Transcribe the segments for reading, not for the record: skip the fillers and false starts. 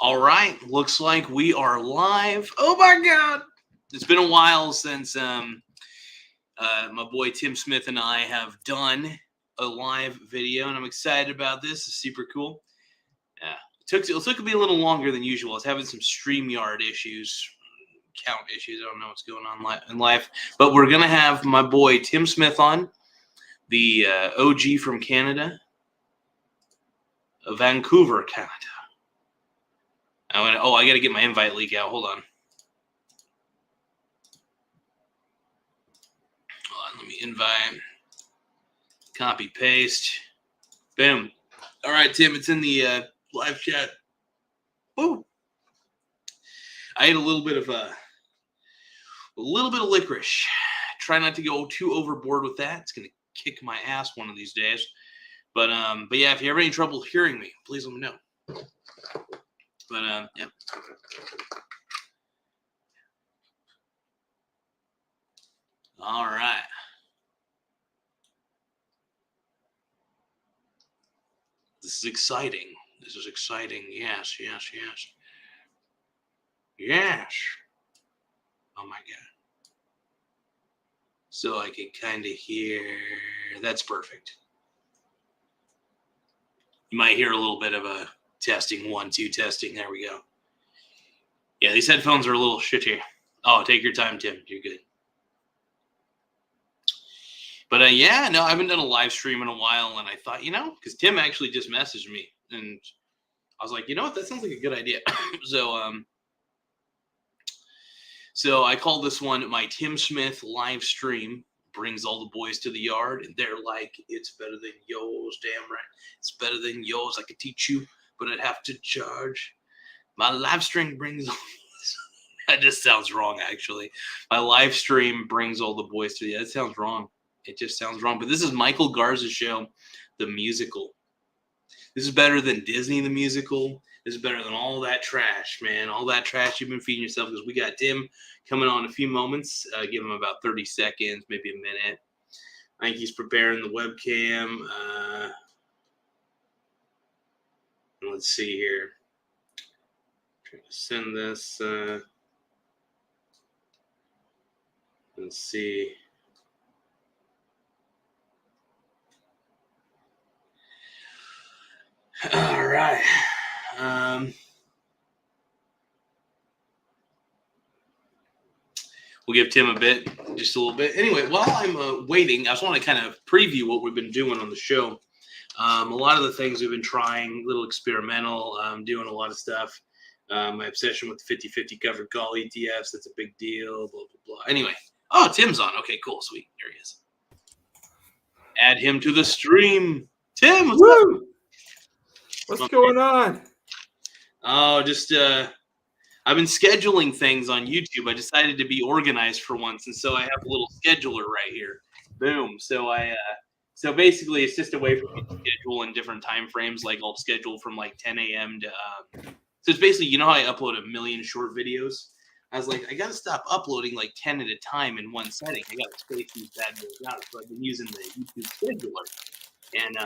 All right, looks like we are live. Oh my God! It's been a while since my boy Tim Smith and I have done a live video, and I'm excited about this. It's super cool. Yeah, it took me a little longer than usual. I was having some StreamYard issues, count issues. I don't know what's going on in life, but we're gonna have my boy Tim Smith on, the OG from Canada, Vancouver, Canada. I got to get my invite leak out. Hold on. Let me invite. Copy, paste. Boom. All right, Tim, it's in the live chat. Woo. I ate a little bit of licorice. Try not to go too overboard with that. It's gonna kick my ass one of these days. But yeah, if you have any trouble hearing me, please let me know. But yeah. All right. This is exciting. This is exciting. Yes, yes, yes. Yes. Oh my God. So I can kind of hear. That's perfect. You might hear a little bit of a testing, 1, 2 testing. There we go. Yeah, these headphones are a little shitty. Oh, take your time, Tim. You're good. But yeah, no, I haven't done a live stream in a while, and I thought, because Tim actually just messaged me, and I was like, you know what, that sounds like a good idea. So I called this one my Tim Smith live stream. Brings all the boys to the yard, and they're like, it's better than yours, damn right. It's better than yours. I could teach you, but I'd have to charge. My live stream brings all that just sounds wrong, actually. My live stream brings all the boys to the yard. That sounds wrong. It just sounds wrong. But this is Michael Garza's show, The Musical. This is better than Disney, the musical. This is better than all that trash, man. All that trash you've been feeding yourself, because we got Tim coming on in a few moments. Give him about 30 seconds, maybe a minute. I think he's preparing the webcam. Let's see here. Trying to send this. Let's see. All right. We'll give Tim just a little bit. Anyway, while I'm waiting, I just want to kind of preview what we've been doing on the show. A lot of the things we've been trying, a little experimental, doing a lot of stuff. My obsession with the 50-50 covered call ETFs, that's a big deal, blah, blah, blah. Anyway. Oh, Tim's on. Okay, cool, sweet. There he is. Add him to the stream. Tim, what's up? What's going on? Oh, just I've been scheduling things on YouTube. I decided to be organized for once, and so I have a little scheduler right here. Boom. So so basically, it's just a way for me to schedule in different time frames. Like I'll schedule from like 10 a.m. to. So it's basically, how I upload 1 million short videos. I was like, I gotta stop uploading like 10 at a time in one setting. I gotta space these bad boys out. So I've been using the YouTube scheduler, and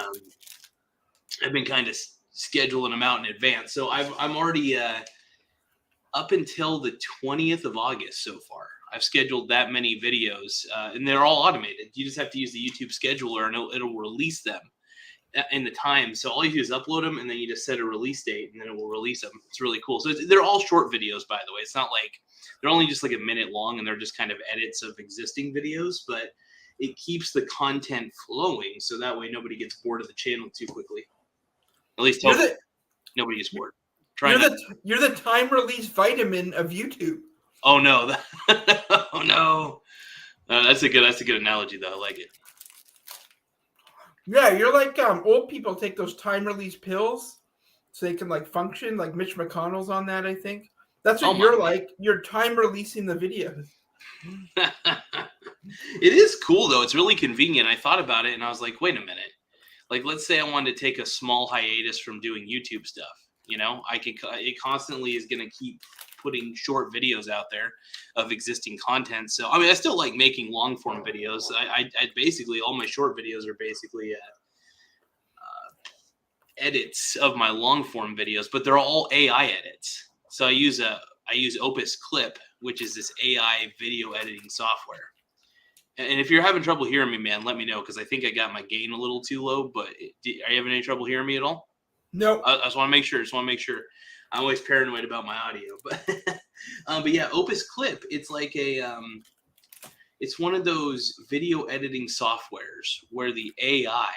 I've been kind of scheduling them out in advance. So I'm already up until the 20th of August so far. I've scheduled that many videos, and they're all automated. You just have to use the YouTube scheduler, and it'll release them in the time. So all you do is upload them, and then you just set a release date, and then it will release them. It's really cool. So they're all short videos, by the way. It's not like they're only just like a minute long, and they're just kind of edits of existing videos, but it keeps the content flowing, so that way nobody gets bored of the channel too quickly. At least nobody gets bored. You're the time release vitamin of YouTube. Oh no! Oh no! That's a good analogy, though. I like it. Yeah, you're like old people take those time release pills so they can like function. Like Mitch McConnell's on that, I think. That's what you're like. You're time releasing the videos. It is cool though. It's really convenient. I thought about it and I was like, wait a minute. Like, let's say I wanted to take a small hiatus from doing YouTube stuff. It constantly is going to keep putting short videos out there of existing content. So, I mean, I still like making long form videos. I basically, all my short videos are basically edits of my long form videos, but they're all AI edits. So I use Opus Clip, which is this AI video editing software. And if you're having trouble hearing me, man, let me know, because I think I got my gain a little too low. But are you having any trouble hearing me at all? No. I just want to make sure. I'm always paranoid about my audio, but yeah, Opus Clip. It's like it's one of those video editing softwares where the AI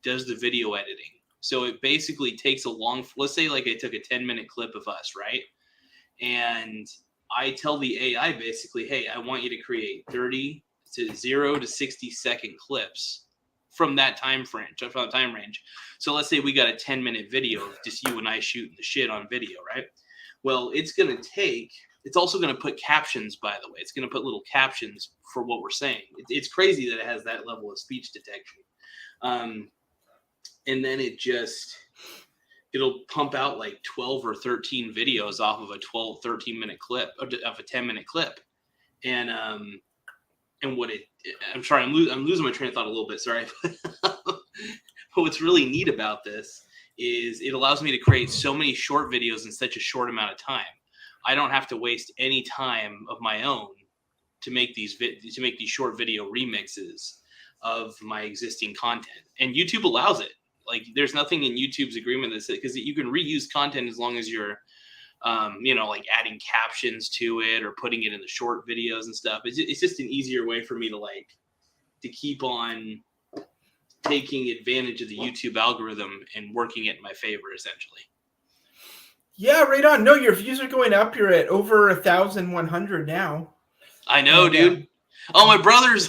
does the video editing. So it basically takes let's say like I took a 10-minute clip of us, right? And I tell the AI basically, hey, I want you to create 30 to 0 to 60-second clips from that time range. So let's say we got a 10-minute video of just you and I shooting the shit on video, right? Well, it's also going to put captions, by the way. It's going to put little captions for what we're saying. It's crazy that it has that level of speech detection. And then it'll pump out like 12 or 13 videos off of a 13-minute clip, of a 10-minute clip. And I'm sorry, I'm losing my train of thought a little bit, sorry. But what's really neat about this is it allows me to create so many short videos in such a short amount of time. I don't have to waste any time of my own to make these short video remixes of my existing content. And YouTube allows it. Like, there's nothing in YouTube's agreement that says, because you can reuse content as long as you're like adding captions to it or putting it in the short videos and stuff. It's just an easier way for me to keep on taking advantage of the YouTube algorithm and working it in my favor, essentially. Yeah, right on. No, your views are going up. You're at over 1,100 now. I know, dude. Oh, my brother's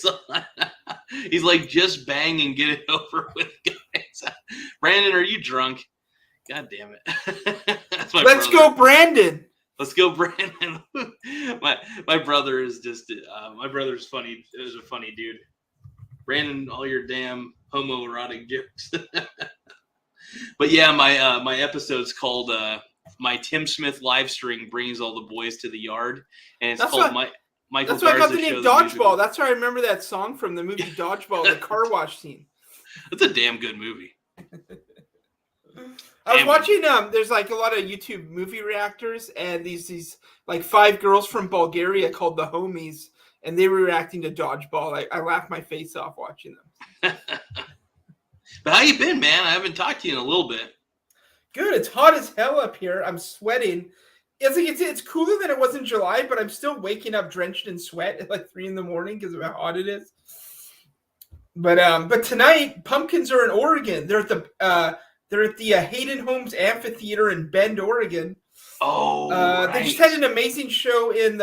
on. He's like, just bang and get it over with, guys. Brandon, are you drunk? God damn it. Let's go, Brandon. Let's go, Brandon. my brother is just my brother's funny. Is a funny dude. Brandon, all your damn homoerotic jokes. But yeah, my episode's called my Tim Smith live stream brings all the boys to the yard, and it's called Michael That's why I got Garza the name Shows Dodgeball. That's why I remember that song from the movie Dodgeball, the car wash scene. That's a damn good movie. I was watching there's like a lot of YouTube movie reactors, and these like 5 girls from Bulgaria called the Homies, and they were reacting to Dodgeball. I laughed my face off watching them. But how you been, man? I haven't talked to you in a little bit. Good. It's hot as hell up here. I'm sweating. It's cooler than it was in July, but I'm still waking up drenched in sweat at like 3 a.m. because of how hot it is. But tonight, Pumpkins are in Oregon. They're at the Hayden Homes Amphitheater in Bend, Oregon. Oh, right. They just had an amazing show in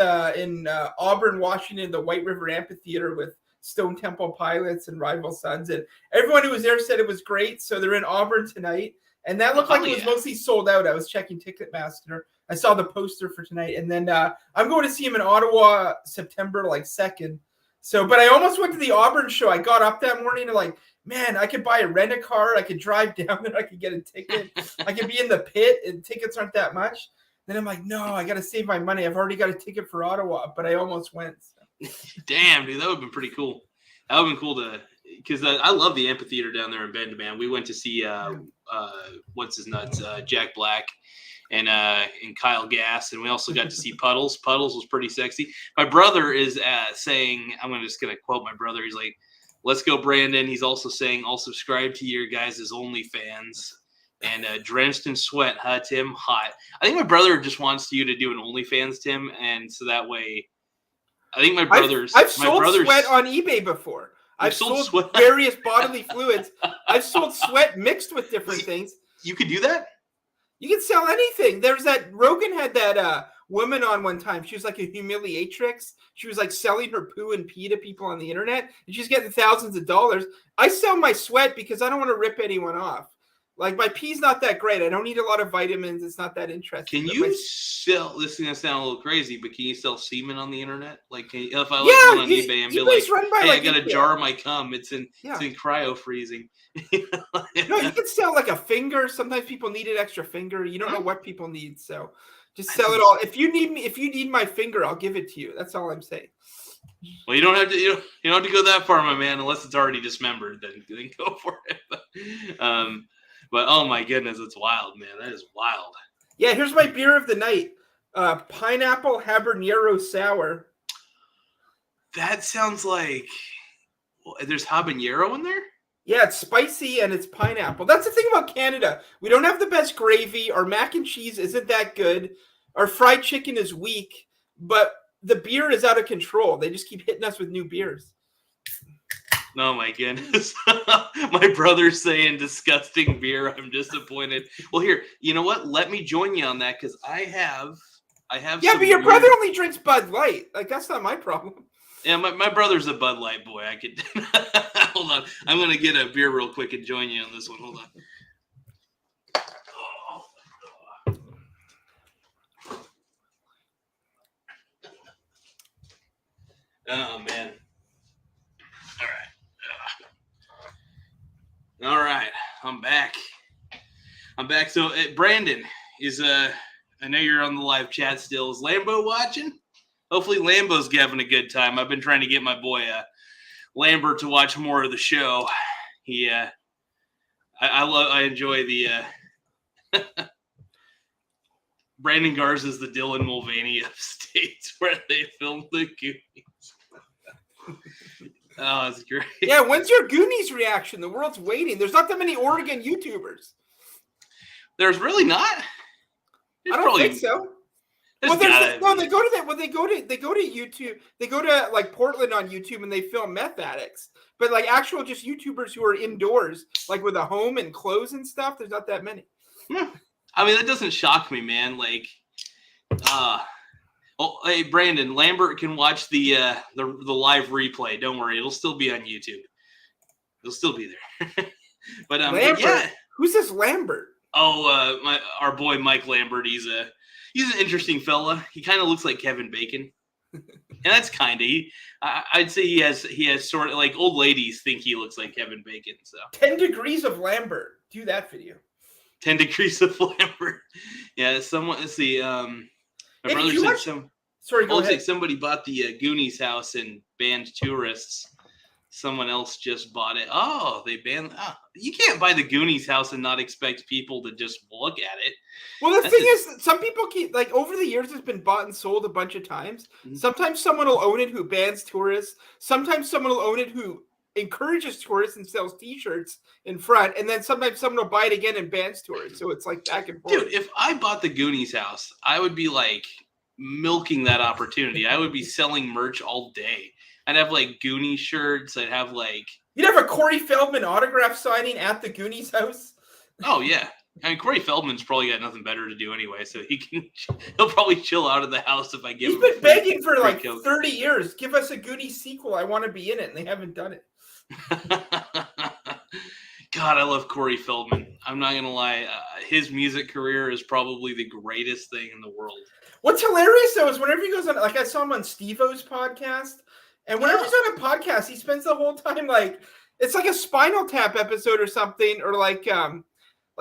Auburn, Washington, the White River Amphitheater with Stone Temple Pilots and Rival Sons, and everyone who was there said it was great. So they're in Auburn tonight, and that looked like it was mostly sold out. I was checking Ticketmaster. I saw the poster for tonight, and then I'm going to see him in Ottawa September 2nd. So, but I almost went to the Auburn show. I got up that morning and man, I could buy a rent-a-car. I could drive down there. I could get a ticket. I could be in the pit, and tickets aren't that much. Then I'm like, no, I got to save my money. I've already got a ticket for Ottawa, but I almost went. So. Damn, dude, that would have been pretty cool. That would have been cool because I love the amphitheater down there in Bend, man. We went to see what's his nuts, Jack Black and Kyle Gass, and we also got to see Puddles. Puddles was pretty sexy. My brother is saying, I'm just gonna quote my brother. He's like, "Let's go, Brandon." He's also saying, "I'll subscribe to your guys' OnlyFans." And drenched in sweat, huh, Tim? Hot. I think my brother just wants you to do an OnlyFans, Tim, and so that way. I think my brother's. I've sold sweat on eBay before. I've sold various bodily fluids. I've sold sweat mixed with different things. You could do that? You can sell anything. There's that Rogan had that woman on one time. She was like a humiliatrix. She was like selling her poo and pee to people on the internet, and she's getting thousands of dollars. I sell my sweat because I don't want to rip anyone off. Like, my pee's not that great. I don't need a lot of vitamins. It's not that interesting. Can you sell, this is going to sound a little crazy, but can you sell semen on the internet? Like, if I look on eBay and be like, hey, I got a jar of my cum. It's in cryo freezing. No, you can sell like a finger. Sometimes people need an extra finger. You don't know what people need. So just sell it all. If you need my finger, I'll give it to you. That's all I'm saying. Well, you don't have to. You don't have to go that far, my man, unless it's already dismembered. Then go for it. But oh my goodness, it's wild, man. That is wild. Yeah, here's my beer of the night: pineapple habanero sour. That sounds like there's habanero in there. Yeah, it's spicy and it's pineapple. That's the thing about Canada. We don't have the best gravy. Our mac and cheese isn't that good. Our fried chicken is weak, but the beer is out of control. They just keep hitting us with new beers. Oh my goodness. My brother's saying disgusting beer. I'm disappointed. Well, here, you know what? Let me join you on that because I have. Yeah, but your brother only drinks Bud Light. Like, that's not my problem. Yeah, my brother's a Bud Light boy. I could hold on. I'm gonna get a beer real quick and join you on this one. Hold on. Oh man. All right. I'm back. So Brandon is I know you're on the live chat still. Is Lambo watching? Hopefully Lambo's having a good time. I've been trying to get my boy Lambert to watch more of the show. He I enjoy the Brandon Garza is the Dylan Mulvaney of states where they filmed the Goonies. Oh, that's great. Yeah, when's your Goonies reaction? The world's waiting. There's not that many Oregon YouTubers. There's really not. I don't think so. Well, they go to YouTube. They go to like Portland on YouTube and they film meth addicts. But like actual just YouTubers who are indoors, like with a home and clothes and stuff, there's not that many. I mean, that doesn't shock me, man. Like, oh, hey, Brandon, Lambert can watch the live replay. Don't worry, it'll still be on YouTube. It'll still be there. But Lambert, yeah. Who's this Lambert? Oh, our boy Mike Lambert. He's an interesting fella. He kind of looks like Kevin Bacon, and that's kind of. I'd say he has sort of like old ladies think he looks like Kevin Bacon. So 10 Degrees of Lambert. Do that video. 10 Degrees of Lambert. Yeah, someone. Let's see. My brother said go ahead. somebody bought the Goonies house and banned tourists. Someone else just bought it. Oh, they banned. Oh, you can't buy the Goonies house and not expect people to just look at it. Well, the thing is, some people keep like over the years, it's been bought and sold a bunch of times. Mm-hmm. Sometimes someone will own it who bans tourists. Sometimes someone will own it who encourages tourists and sells T-shirts in front, and then sometimes someone will buy it again and bans tourists. So it's like back and forth. Dude, if I bought the Goonies house, I would be like milking that opportunity. I would be selling merch all day. I'd have like Goonies shirts. I'd have like you'd have a Corey Feldman autograph signing at the Goonies house. Oh yeah, I mean Corey Feldman's probably got nothing better to do anyway, so he'll probably chill out of the house if I give him. He's been begging for like 30 years. Give us a Goonies sequel. I want to be in it, and they haven't done it. God, I love Corey Feldman. I'm not gonna lie. His music career is probably the greatest thing in the world. What's hilarious though is whenever he goes on, like I saw him on Steve-O's podcast, and whenever he's on a podcast, he spends the whole time like it's like a Spinal Tap episode or something, or like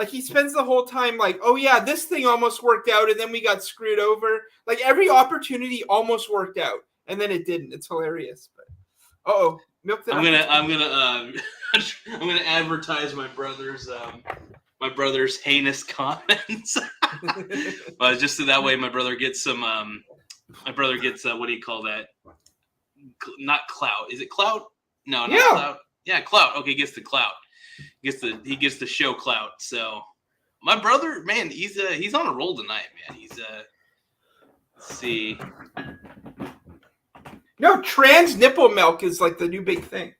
he spends the whole time like, oh yeah, this thing almost worked out, and then we got screwed over. Like every opportunity almost worked out, and then it didn't. It's hilarious. But I'm gonna advertise my brother's heinous comments. Just so that way my brother gets some what do you call that? Not clout. Is it clout? No, not clout. Yeah, clout. Okay, he gets the clout. He gets the show clout. So my brother, man, he's on a roll tonight, man. Let's see. No, trans nipple milk is like the new big thing.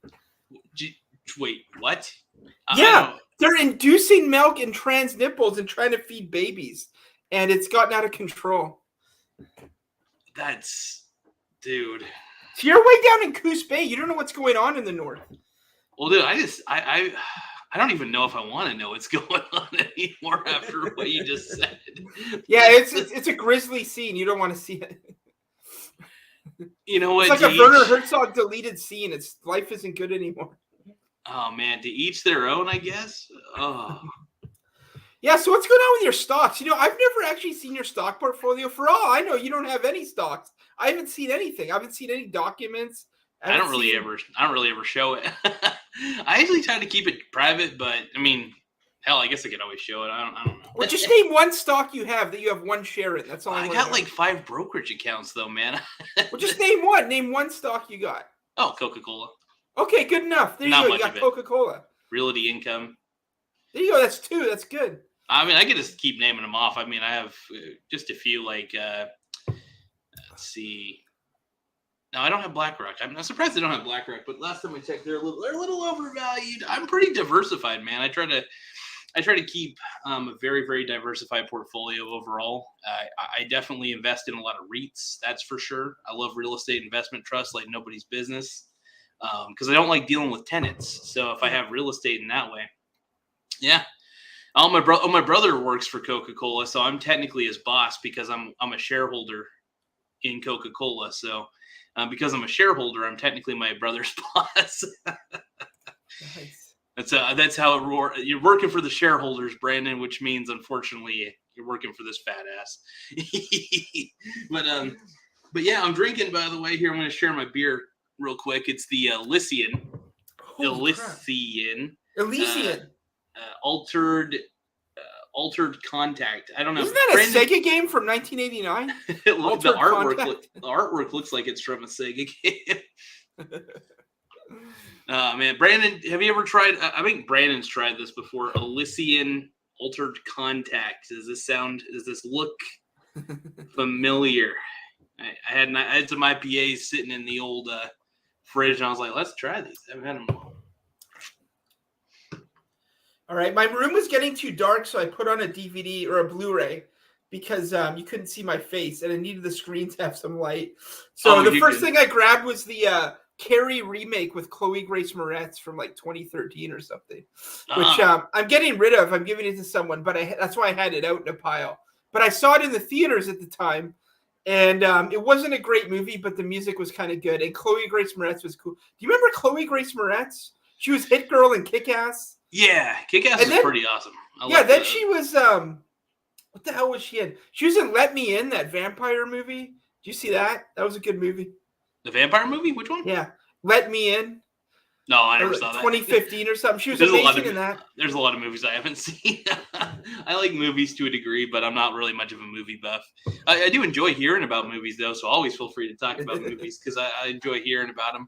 Wait, what? Yeah, they're inducing milk in trans nipples and trying to feed babies, and it's gotten out of control. Dude. So you're way down in Coos Bay. You don't know what's going on in the north. Well, dude, I don't even know if I want to know what's going on anymore after what you just said. Yeah, it's a grisly scene. You don't want to see it. You know what? It's like a Werner Herzog deleted scene. Life isn't good anymore. Oh man, to each their own, I guess. Oh. Yeah, so what's going on with your stocks? I've never actually seen your stock portfolio. For all I know, you don't have any stocks. I haven't seen anything. I haven't seen any documents. I don't really ever show it. I usually try to keep it private, but I mean, hell, I guess I could always show it. I don't know. Well, just name one stock you have that you have one share in. That's all I got like 5 brokerage accounts though, man. Well, just name one. Name one stock you got. Oh, Coca-Cola. Okay, good enough. There you go. You got Coca-Cola. Realty income. There you go. That's 2. That's good. I mean, I could just keep naming them off. I mean, I have just a few like, let's see. No, I don't have BlackRock. I'm not surprised they don't have BlackRock, but last time I checked, they're a little overvalued. I'm pretty diversified, man. I try to keep a very, very diversified portfolio overall. I definitely invest in a lot of REITs, that's for sure. I love real estate investment trusts like nobody's business because I don't like dealing with tenants. So if I have real estate in that way, yeah. My brother works for Coca-Cola, so I'm technically his boss because I'm a shareholder in Coca-Cola. So because I'm a shareholder, I'm technically my brother's boss. Nice. That's how it works. You're working for the shareholders, Brandon, which means unfortunately you're working for this fat ass. But yeah, I'm drinking. By the way, here I'm going to share my beer real quick. It's the Elysian. Altered Contact. I don't know. Isn't that a Sega game from 1989? The artwork looks like it's from a Sega game. Man, Brandon, have you ever tried? I think Brandon's tried this before. Elysian Altered Contact. Does this look familiar? I had some IPAs sitting in the old fridge, and I was like, let's try these. I haven't had them in a while. All right, my room was getting too dark, so I put on a DVD or a Blu-ray because you couldn't see my face, and I needed the screen to have some light. So the first thing I grabbed was the Carrie remake with Chloe Grace Moretz from like 2013 or something, which I'm getting rid of. I'm giving it to someone, but that's why I had it out in a pile. But I saw it in the theaters at the time, and it wasn't a great movie, but the music was kind of good, and Chloe Grace Moretz was cool. Do you remember Chloe Grace Moretz? She was Hit Girl in Kick-Ass. Yeah, Kick-Ass is pretty awesome. She was what the hell was she in? She was in Let Me In, that vampire movie. Did you see that? That was a good movie. The vampire movie? Which one? Yeah, Let Me In. No, I never saw that. 2015 or something. She was amazing in that. There's a lot of movies I haven't seen. I like movies to a degree, but I'm not really much of a movie buff. I do enjoy hearing about movies, though, so always feel free to talk about movies because I enjoy hearing about them.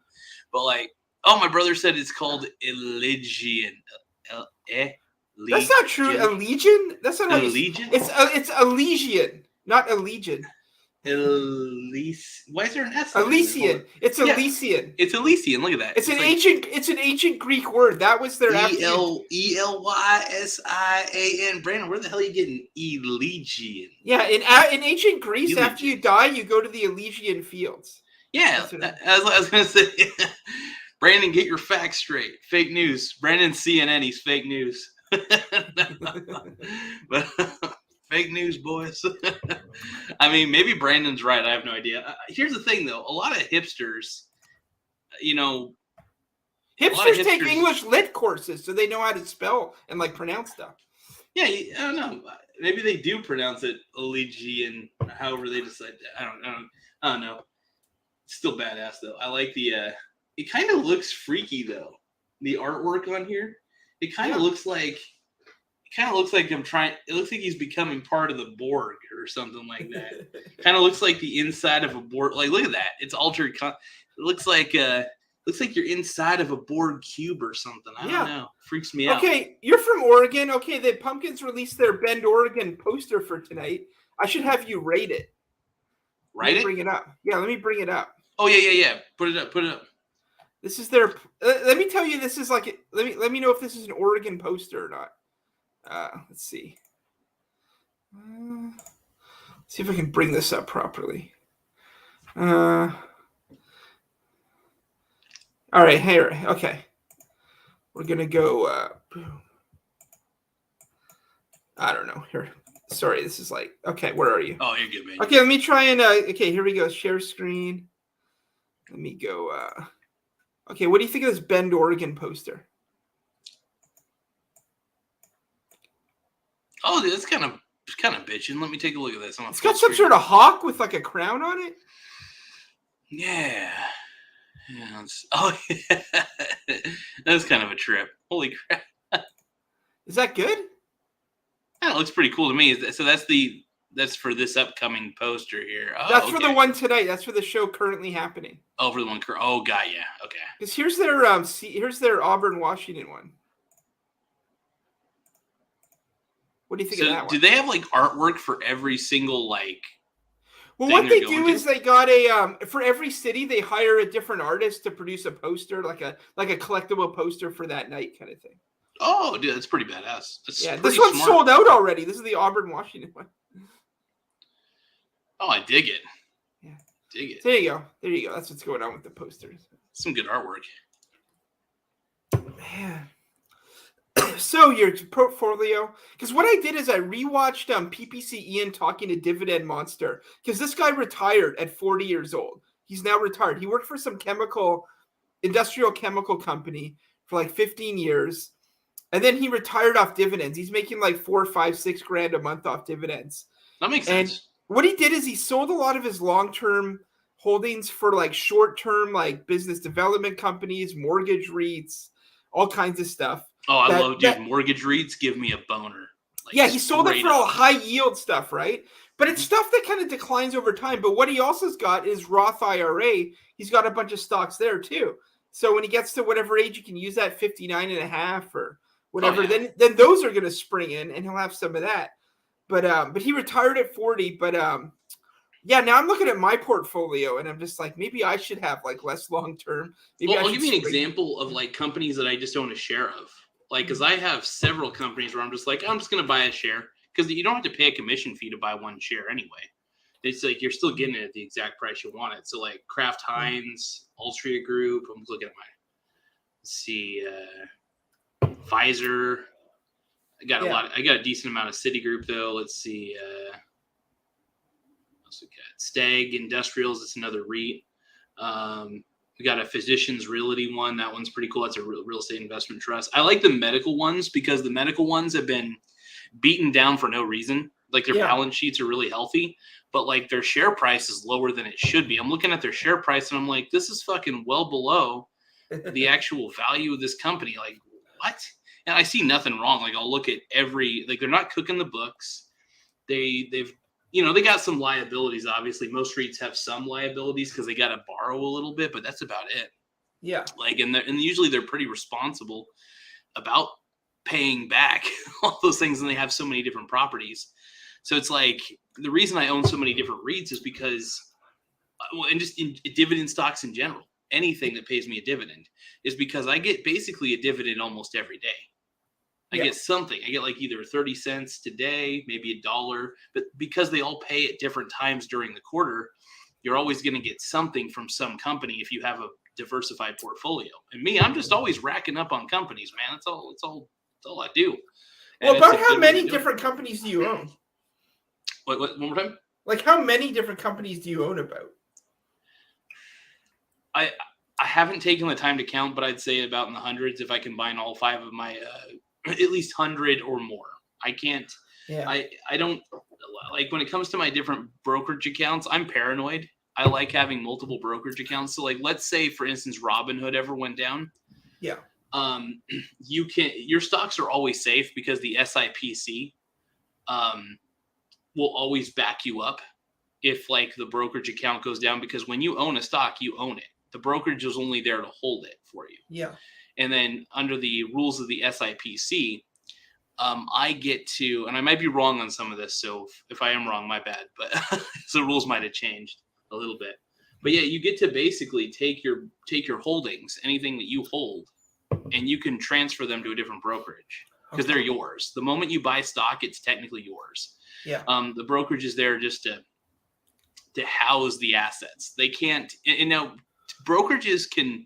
But my brother said it's called Elysian. That's not true. Elysian? That's not Elysian. It's Elysian, not Elysian. Why is there an S? Elysian. It's Elysian. It's Elysian. Look at that. It's an ancient Greek word. That was their Elysian. Brandon, where the hell are you getting Elysian? Yeah, in ancient Greece, after you die, you go to the Elysian fields. Yeah, I was gonna say. Brandon, get your facts straight. Fake news. Brandon's CNN. He's fake news. But fake news, boys. I mean, maybe Brandon's right. I have no idea. Here's the thing, though. A lot of hipsters, hipsters take English lit courses, so they know how to spell and pronounce stuff. Yeah, I don't know. Maybe they do pronounce it Elysian, however they decide. I don't know. It's still badass, though. I like the. It kind of looks freaky, though. The artwork on here, it kind of looks like. I'm trying. It looks like he's becoming part of the Borg or something like that. Kind of looks like the inside of a Borg. Look at that. It's altered. It looks like you're inside of a Borg cube or something. I don't know. Freaks me out. Okay, you're from Oregon. Okay, the Pumpkins released their Bend, Oregon poster for tonight. I should have you rate it. Bring it up. Yeah, let me bring it up. Oh yeah. Put it up. This is their. Let me tell you, this is let me know if this is an Oregon poster or not. Let's see. See if I can bring this up properly. All right, here. Okay, we're gonna go. I don't know. Here, sorry. This is okay. Where are you? Oh, you're good, man. Okay, let me try and. Okay, here we go. Share screen. Let me go. Okay, what do you think of this Bend, Oregon poster? Oh, dude, that's kind of bitching. Let me take a look at this. It's got some sort of hawk with like a crown on it. Yeah. Yeah. Yeah. That's kind of a trip. Holy crap. Is that good? Yeah, it looks pretty cool to me. So that's for this upcoming poster here. Oh, that's for the one tonight. That's for the show currently happening. Oh, for the one. Oh, got ya. Okay. Because here's their Auburn, Washington one. What do you think of that one? Do they have like artwork for every single like? Well, what they do is they got for every city they hire a different artist to produce a poster, like a collectible poster for that night kind of thing. Oh, dude, that's pretty badass. This one's sold out already. This is the Auburn, Washington one. Oh, I dig it. Yeah, dig it. There you go. That's what's going on with the posters. Some good artwork. Man. So your portfolio, because what I did is I rewatched PPC Ian talking to Dividend Monster, because this guy retired at 40 years old. He's now retired. He worked for some industrial chemical company for like 15 years. And then he retired off dividends. He's making like $4, $5, $6 grand a month off dividends. That makes sense. And what he did is he sold a lot of his long-term holdings for like short-term, like business development companies, mortgage REITs, all kinds of stuff. Oh, I love, dude, mortgage REITs give me a boner. Like, yeah, he sold it for all high yield stuff, right? But it's stuff that kind of declines over time. But what he also's got is Roth IRA. He's got a bunch of stocks there too. So when he gets to whatever age, you can use that 59 and a half or whatever. Oh, yeah. Then those are going to spring in, and he'll have some of that. But he retired at 40. But yeah, now I'm looking at my portfolio, and I'm just like, maybe I should have like less long term. Well, I'll give you an example of like companies that I just own a share of. Like, because I have several companies where I'm just like, I'm just going to buy a share, because you don't have to pay a commission fee to buy one share anyway. It's like you're still getting it at the exact price you want it. So like Kraft Heinz, Altria Group. I'm looking at let's see, Pfizer. I got I got a decent amount of Citigroup though. Let's see. Also got Stag Industrials. It's another REIT. We got a Physicians Realty one. That one's pretty cool. That's a real estate investment trust. I like the medical ones because the medical ones have been beaten down for no reason. Like their balance sheets are really healthy, but like their share price is lower than it should be. I'm looking at their share price and I'm like, this is fucking well below the actual value of this company. Like what? And I see nothing wrong. Like I'll look at like they're not cooking the books. They've they got some liabilities. Obviously, most REITs have some liabilities because they got to borrow a little bit, but that's about it. Yeah. Like, and usually they're pretty responsible about paying back all those things, and they have so many different properties. So it's like the reason I own so many different REITs is because, and just in dividend stocks in general, anything that pays me a dividend is because I get basically a dividend almost every day. I get something. I get like either 30 cents today, maybe $1, but because they all pay at different times during the quarter, you're always going to get something from some company if you have a diversified portfolio. And me, I'm just always racking up on companies, man. That's all I do. And well, about how many different companies do you own? What? One more time? Like how many different companies do you own about? I haven't taken the time to count, but I'd say about in the hundreds if I combine all 5 of my at least 100 or more. I can't. Yeah. I don't like when it comes to my different brokerage accounts. I'm paranoid. I like having multiple brokerage accounts. So like, let's say for instance, Robinhood ever went down. Yeah. Your stocks are always safe because the SIPC will always back you up if like the brokerage account goes down, because when you own a stock, you own it. The brokerage is only there to hold it for you. Yeah. And then under the rules of the SIPC, I get to, and I might be wrong on some of this, so if I am wrong, my bad, but the rules might have changed a little bit. But yeah, you get to basically take your holdings, anything that you hold, and you can transfer them to a different brokerage because they're yours. The moment you buy stock, it's technically yours. Yeah. The brokerage is there just to house the assets. They can't, and now brokerages can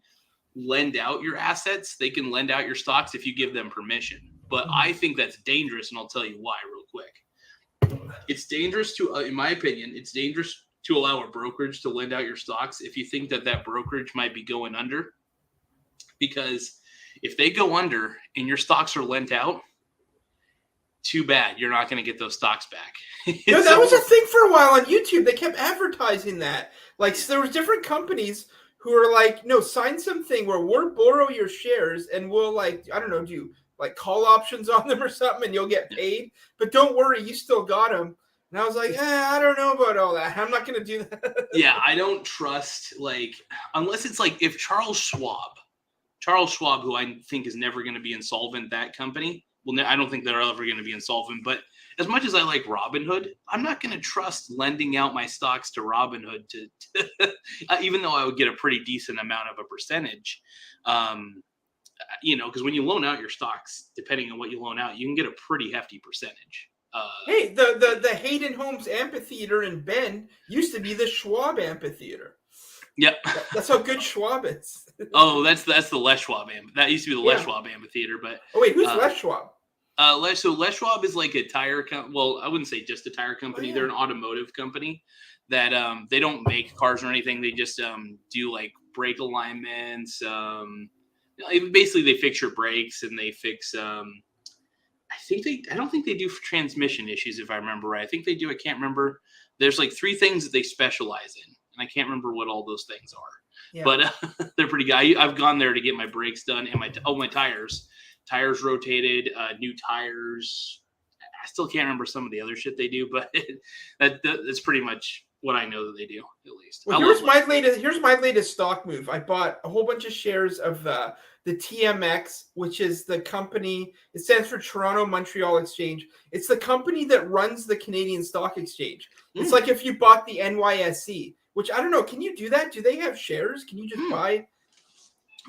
lend out your assets. They can lend out your stocks if you give them permission. But I think that's dangerous, and I'll tell you why real quick. It's dangerous in my opinion, it's dangerous to allow a brokerage to lend out your stocks if you think that brokerage might be going under. Because if they go under and your stocks are lent out too bad. You're not going to get those stocks back. No, that was a thing for a while on YouTube. They kept advertising that. Like, so there was different companies who are like, no, sign something where we'll borrow your shares and we'll, like, I don't know, do like call options on them or something, and you'll get paid. But don't worry, you still got them. And I was like, I don't know about all that. I'm not going to do that. Yeah, I don't trust, like, unless it's like if Charles Schwab, who I think is never going to be insolvent, that company, well, I don't think they're ever going to be insolvent. But as much as I like Robinhood, I'm not going to trust lending out my stocks to Robinhood to even though I would get a pretty decent amount of a percentage. Because when you loan out your stocks, depending on what you loan out, you can get a pretty hefty percentage. Hey, the Hayden Homes Amphitheater in Bend used to be the Schwab Amphitheater. Yep. That's how good Schwab is. Oh, that's the Les Schwab that used to be the Les Schwab Amphitheater, but wait, who's Les Schwab? So Les Schwab is like a tire company. Well, I wouldn't say just a tire company. They're an automotive company that they don't make cars or anything. They just do like brake alignments. Basically they fix your brakes and they fix. I don't think they do transmission issues, if I remember right. I think they do. I can't remember. There's like 3 things that they specialize in, and I can't remember what all those things are. Yeah. But they're pretty good. I've gone there to get my brakes done and my tires rotated, new tires. I still can't remember some of the other shit they do, but that's pretty much what I know that they do, at least. Well, here's my latest stock move. I bought a whole bunch of shares of the TMX, which is the company. It stands for Toronto Montreal Exchange. It's the company that runs the Canadian Stock Exchange. It's like if you bought the NYSE, which I don't know. Can you do that? Do they have shares? Can you just buy?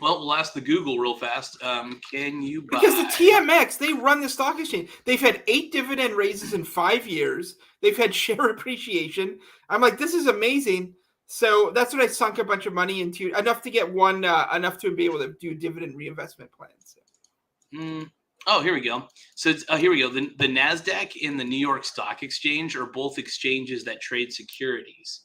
Well, we'll ask the Google real fast. Can you buy? Because the TMX, they run the stock exchange. They've had 8 dividend raises in 5 years. They've had share appreciation. I'm like, this is amazing. So that's what I sunk a bunch of money into, enough to get enough to be able to do dividend reinvestment plans. Oh, here we go. So here we go. The NASDAQ and the New York Stock Exchange are both exchanges that trade securities.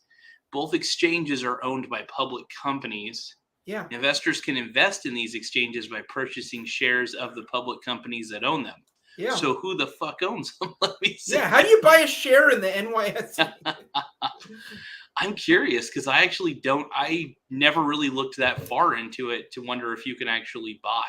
Both exchanges are owned by public companies. Yeah. Investors can invest in these exchanges by purchasing shares of the public companies that own them. Yeah. So who the fuck owns them? Let me see. Yeah. How do you buy a share in the NYSE? I'm curious because I never really looked that far into it to wonder if you can actually buy.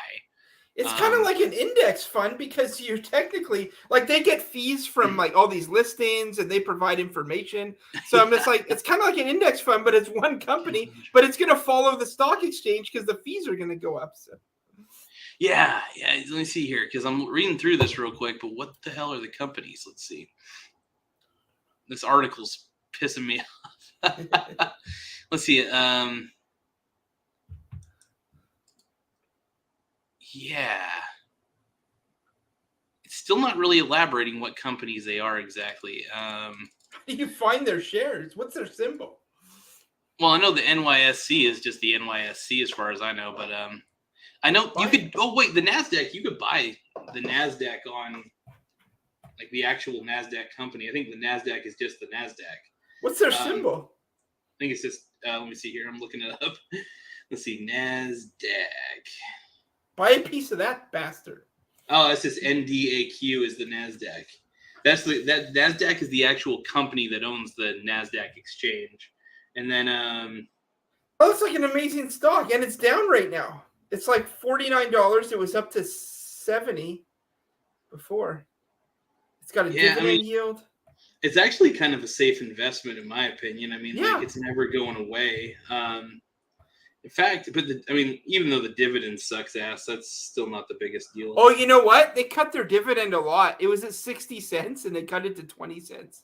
It's kind of like an index fund because you're technically like they get fees from like all these listings and they provide information. So I'm just like, it's kind of like an index fund, but it's one company, but it's going to follow the stock exchange because the fees are going to go up. So. Yeah. Let me see here because I'm reading through this real quick, but what the hell are the companies? Let's see. This article's pissing me off. Let's see. Yeah. It's still not really elaborating what companies they are exactly. How do you find their shares? What's their symbol? Well, I know the NYSC is just the NYSC as far as I know, but I know you could. Oh wait, the NASDAQ. You could buy the NASDAQ on like the actual NASDAQ company. I think the NASDAQ is just the NASDAQ. What's their symbol? I think it's just. Let me see here. I'm looking it up. Let's see, NASDAQ. Buy a piece of that bastard. Oh, that's just NDAQ is the NASDAQ. That NASDAQ is the actual company that owns the NASDAQ exchange. And then oh, it's like an amazing stock, and it's down right now. It's like $49. It was up to $70 before. It's got a dividend yield. It's actually kind of a safe investment, in my opinion. I mean, like it's never going away. In fact, even though the dividend sucks ass, that's still not the biggest deal. Oh, you know what? They cut their dividend a lot. It was at 60 cents, and they cut it to 20 cents.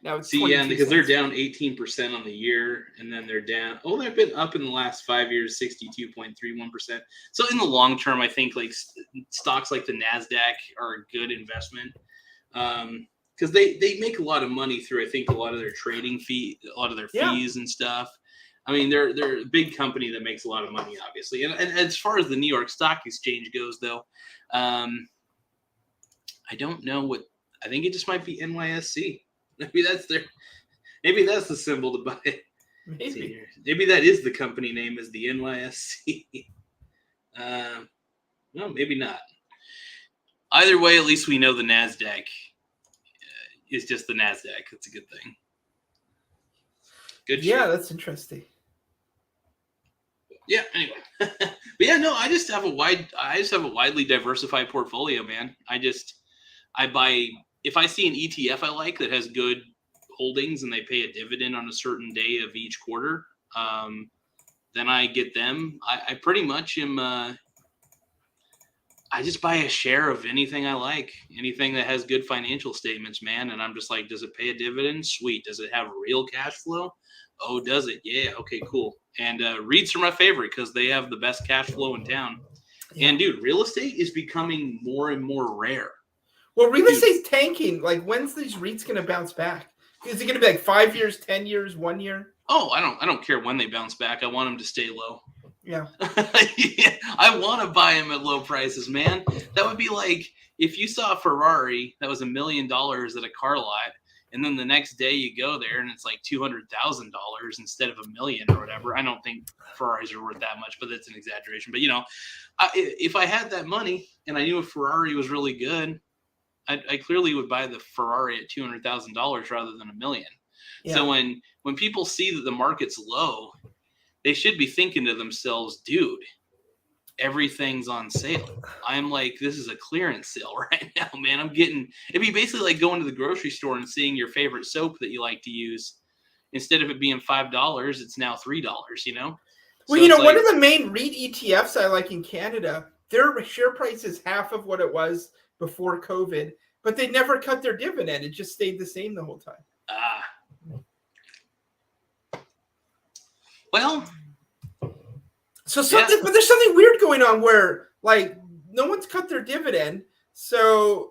Now it's because they're down 18% on the year, and then they're down. Oh, they've been up in the last 5 years, 62.31%. So in the long term, I think like stocks like the NASDAQ are a good investment because they make a lot of money through, I think, a lot of their trading fee, a lot of their fees and stuff. I mean, they're a big company that makes a lot of money, obviously. And as far as the New York Stock Exchange goes, though, I don't know what. I think it just might be NYSC. Maybe that's the symbol to buy it. Maybe that is the company name, is the NYSC. No, maybe not. Either way, at least we know the NASDAQ is just the NASDAQ. That's a good thing. Good Yeah, shit. that's interesting. Yeah, anyway. But yeah, no, I just have a widely diversified portfolio, man. I buy, if I see an ETF I like that has good holdings and they pay a dividend on a certain day of each quarter, then I get them. I pretty much am, I just buy a share of anything I like, anything that has good financial statements, man. And I'm just like, does it pay a dividend? Sweet. Does it have real cash flow? Oh, does it? Yeah. Okay, cool. And REITs are my favorite because they have the best cash flow in town. Yeah. And dude, real estate is becoming more and more rare. Well, real estate's tanking. Like, when's these REITs going to bounce back? Is it going to be like 5 years, 10 years, 1 year? Oh, I don't care when they bounce back. I want them to stay low. Yeah. Yeah, I want to buy them at low prices, man. That would be like if you saw a Ferrari that was $1 million at a car lot, and then the next day you go there and it's like $200,000 instead of $1 million or whatever. I don't think Ferraris are worth that much, but that's an exaggeration. But if I had that money and I knew a Ferrari was really good, I clearly would buy the Ferrari at $200,000 rather than $1 million. Yeah. So when people see that the market's low, they should be thinking to themselves, dude, everything's on sale. I'm like, this is a clearance sale right now, man. It'd be basically like going to the grocery store and seeing your favorite soap that you like to use. Instead of it being $5, it's now $3, Well, so one of the main REIT ETFs I like in Canada, their share price is half of what it was before COVID, but they never cut their dividend. It just stayed the same the whole time. Well, so something, but there's something weird going on where like no one's cut their dividend. So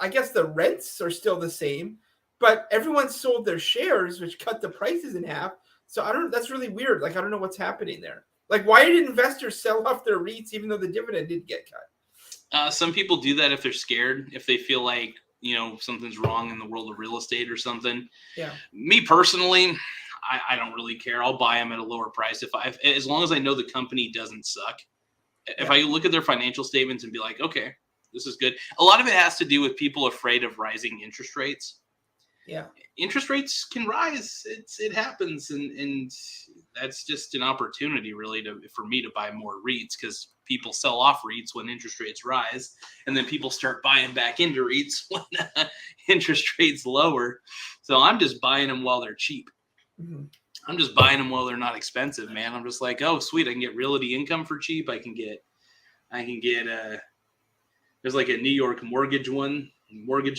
I guess the rents are still the same, but everyone sold their shares, which cut the prices in half. So that's really weird. Like, I don't know what's happening there. Like, why did investors sell off their REITs even though the dividend didn't get cut? Some people do that if they're scared, if they feel like, something's wrong in the world of real estate or something. Yeah. Me personally, I don't really care. I'll buy them at a lower price as long as I know the company doesn't suck. If I look at their financial statements and be like, okay, this is good. A lot of it has to do with people afraid of rising interest rates. Yeah. Interest rates can rise. It happens. And that's just an opportunity really for me to buy more REITs because people sell off REITs when interest rates rise. And then people start buying back into REITs when interest rates lower. So I'm just buying them while they're cheap. Mm-hmm. I'm just buying them while they're not expensive, man. I'm just like, oh, sweet. I can get realty income for cheap. I can get there's like a New York mortgage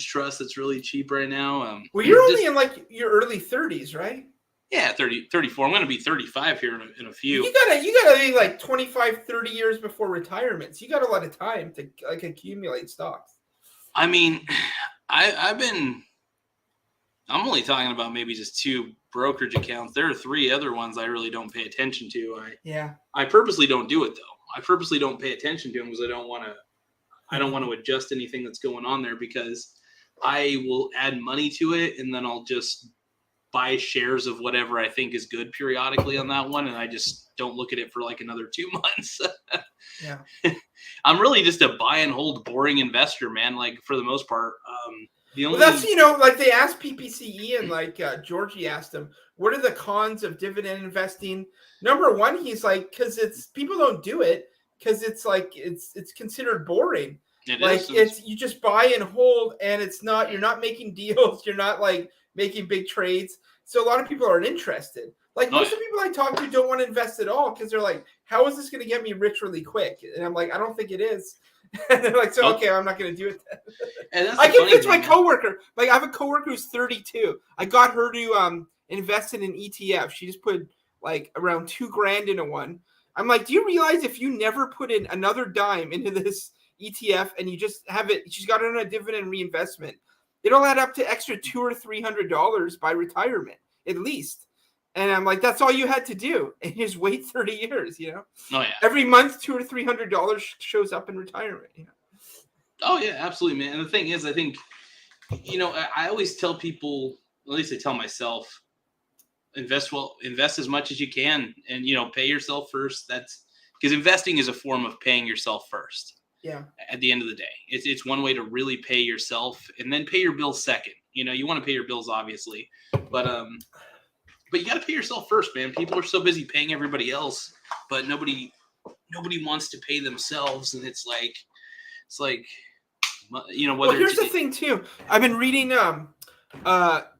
trust that's really cheap right now. Well, you're only in like your early 30s, right? Yeah, 34. I'm going to be 35 here in a few. You gotta be like 25, 30 years before retirement. So you got a lot of time to like accumulate stocks. I mean, I'm only talking about maybe just 2 brokerage accounts. There are 3 other ones I really don't pay attention to. I purposely don't do it though. I purposely don't pay attention to them because I don't want to adjust anything that's going on there because I will add money to it and then I'll just buy shares of whatever I think is good periodically on that one. And I just don't look at it for like another 2 months. Yeah. I'm really just a buy and hold boring investor, man. Like for the most part, that's, like they asked PPCE and like Georgie asked him, what are the cons of dividend investing? Number one, he's like, because people don't do it because it's like it's considered boring. You just buy and hold, and you're not making deals, you're not like making big trades. So a lot of people aren't interested. Like most of the people I talk to don't want to invest at all because they're like, how is this going to get me rich really quick? And I'm like, I don't think it is. And they're like, okay, I'm not going to do it then. I can pitch my coworker. Like I have a coworker who's 32. I got her to invest in an ETF. She just put like around $2,000 into one. I'm like, do you realize if you never put in another dime into this ETF and you just have it, she's got it on a dividend reinvestment, it'll add up to extra $200 or $300 by retirement at least. And I'm like, that's all you had to do, and you just wait 30 years. Oh yeah. Every month, $200 or $300 shows up in retirement. Oh yeah, absolutely, man. And the thing is, I think, I always tell people, at least I tell myself, invest as much as you can, and pay yourself first. That's because investing is a form of paying yourself first. Yeah. At the end of the day, it's one way to really pay yourself, and then pay your bills second. You want to pay your bills, obviously, but you got to pay yourself first, man. People are so busy paying everybody else, but nobody wants to pay themselves, and it's like whether Well, here's the thing too. I've been reading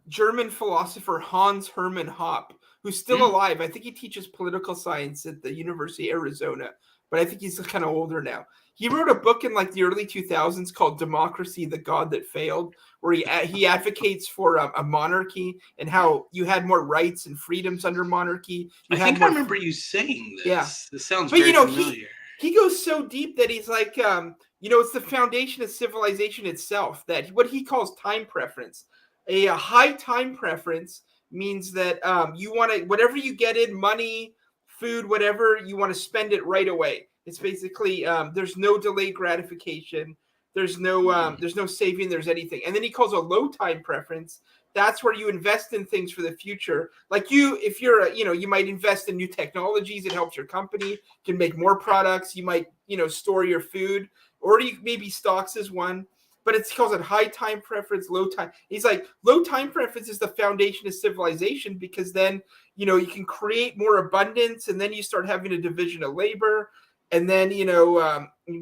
German philosopher Hans Hermann Hoppe, who's still alive. I think he teaches political science at the University of Arizona, but I think he's kind of older now. He wrote a book in like the early 2000s called Democracy, the God That Failed, where he advocates for a monarchy and how you had more rights and freedoms under monarchy. I think I remember you saying this. Yeah. This sounds but very familiar. He goes so deep that he's like, it's the foundation of civilization itself, that what he calls time preference. A high time preference means that you want to, whatever you get in, money, food, whatever, you want to spend it right away. It's basically there's no delayed gratification. There's no saving. There's anything. And then he calls a low time preference. That's where you invest in things for the future. Like if you're you might invest in new technologies. It helps your company. You can make more products. You might store your food, or maybe stocks is one. But he calls it high time preference, low time. He's like, low time preference is the foundation of civilization, because then you can create more abundance, and then you start having a division of labor. And then,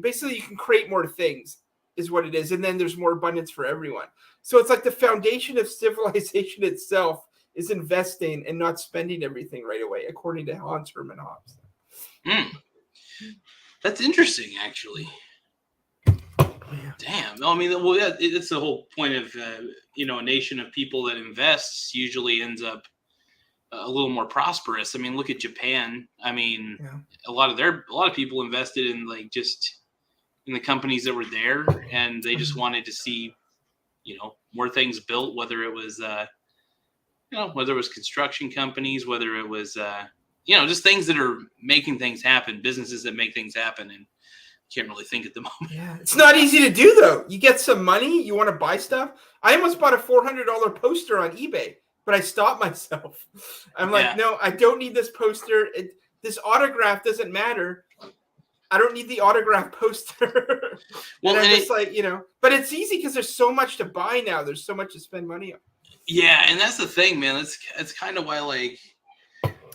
basically you can create more things is what it is. And then there's more abundance for everyone. So it's like the foundation of civilization itself is investing and not spending everything right away, according to Hans Hermann Hoppe. That's interesting, actually. Yeah. Damn. I mean, well, yeah, it's the whole point of, a nation of people that invests usually ends up a little more prosperous. I mean, look at Japan. I mean, a lot of people invested in just in the companies that were there, and they just wanted to see, more things built, whether it was, whether it was construction companies, whether it was, just things that are making things happen, businesses that make things happen. And can't really think at the moment. Yeah, it's not easy to do though. You get some money, you want to buy stuff. I almost bought a $400 poster on eBay, but I stopped myself. I'm like, no, I don't need this poster. This autograph doesn't matter. I don't need the autograph poster. Well, and I'm just but it's easy because there's so much to buy now. There's so much to spend money on. Yeah, and that's the thing, man. That's kind of why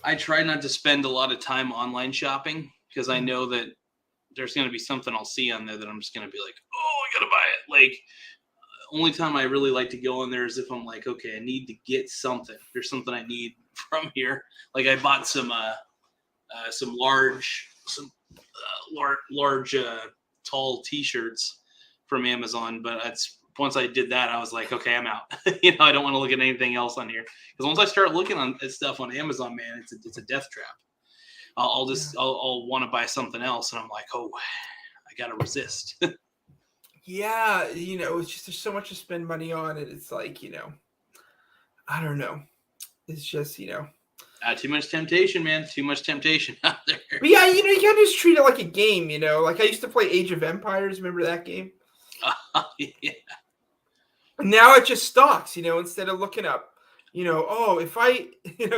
I try not to spend a lot of time online shopping, because I know that there's going to be something I'll see on there that I'm just going to be like, oh, I got to buy it. Only time I really like to go on there is if I'm like, okay, I need to get something. There's something I need from here. Like I bought some large, tall T-shirts from Amazon, but once I did that, I was like, okay, I'm out. I don't want to look at anything else on here, because once I start looking at stuff on Amazon, man, it's a death trap. I'll want to buy something else, and I'm like, oh, I gotta resist. Yeah, it's just there's so much to spend money on, and it's like, I don't know. It's just, too much temptation, man. Too much temptation out there. But yeah, you gotta just treat it like a game, Like I used to play Age of Empires. Remember that game? Yeah. Now it just stocks, instead of looking up, if I,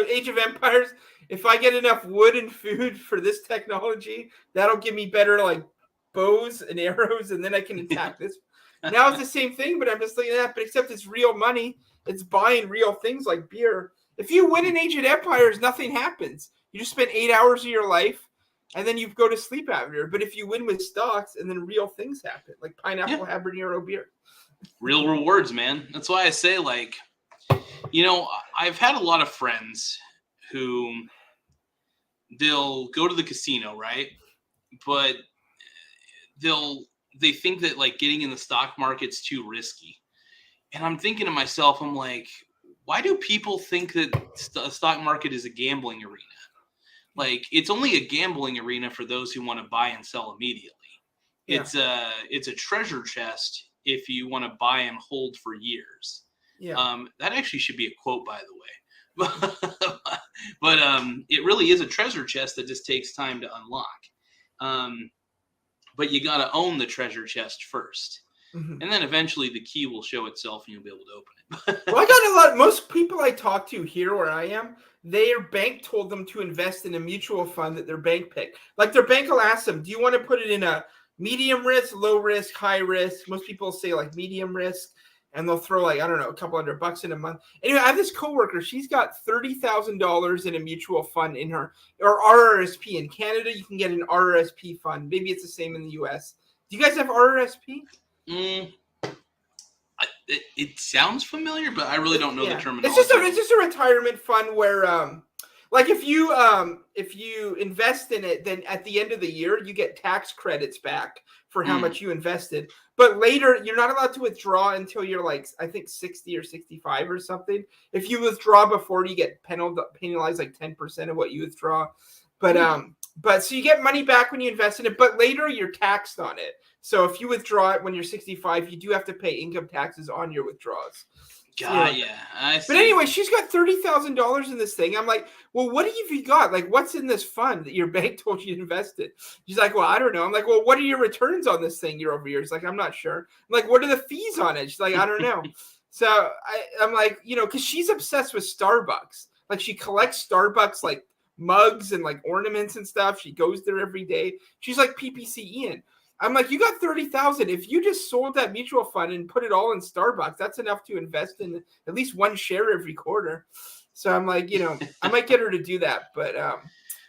Age of Empires, if I get enough wood and food for this technology, that'll give me better bows and arrows, and then I can attack this. Now it's the same thing, but I'm just looking at that, but except it's real money. It's buying real things like beer. If you win in Age of Empires, nothing happens. You just spend 8 hours of your life, and then you go to sleep after. But if you win with stocks, and then real things happen, like pineapple habanero beer. Real rewards, man. That's why I say, I've had a lot of friends who they'll go to the casino, right? But they think that getting in the stock market's too risky. And I'm thinking to myself, I'm like, why do people think that the stock market is a gambling arena? It's only a gambling arena for those who want to buy and sell immediately. Yeah. It's a treasure chest if you want to buy and hold for years. Yeah. That actually should be a quote, by the way. But it really is a treasure chest that just takes time to unlock. But you got to own the treasure chest first. Mm-hmm. And then eventually the key will show itself and you'll be able to open it. Well, I got most people I talk to here where I am, their bank told them to invest in a mutual fund that their bank picked. Their bank will ask them, do you want to put it in a medium risk, low risk, high risk. Most people say like medium risk, and they'll throw like, I don't know, a couple $100 in a month. Anyway, I have this coworker. She's got $30,000 in a mutual fund in her, or RRSP. In Canada, you can get an RRSP fund. Maybe it's the same in the US. Do you guys have RRSP? It sounds familiar, but I really don't know the terminology. It's just a retirement fund where, like if you invest in it, then at the end of the year you get tax credits back for how much you invested. But later you're not allowed to withdraw until you're like, I think 60 or 65 or something. If you withdraw before, you get penalized like 10% of what you withdraw. But so you get money back when you invest in it, but later you're taxed on it. So if you withdraw it when you're 65, you do have to pay income taxes on your withdrawals. God, yeah. I see. But anyway, she's got $30,000 in this thing. I'm like, well, what have you got? Like, what's in this fund that your bank told you to invest in? She's like, well, I don't know. I'm like, well, what are your returns on this thing year over year? She's like, I'm not sure. I'm like, what are the fees on it? She's like, I don't know. So I'm like, because she's obsessed with Starbucks. Like, she collects Starbucks like mugs and like ornaments and stuff. She goes there every day. She's like PPC Ian. I'm like, you got 30,000. If you just sold that mutual fund and put it all in Starbucks, that's enough to invest in at least one share every quarter. So I'm like, I might get her to do that, but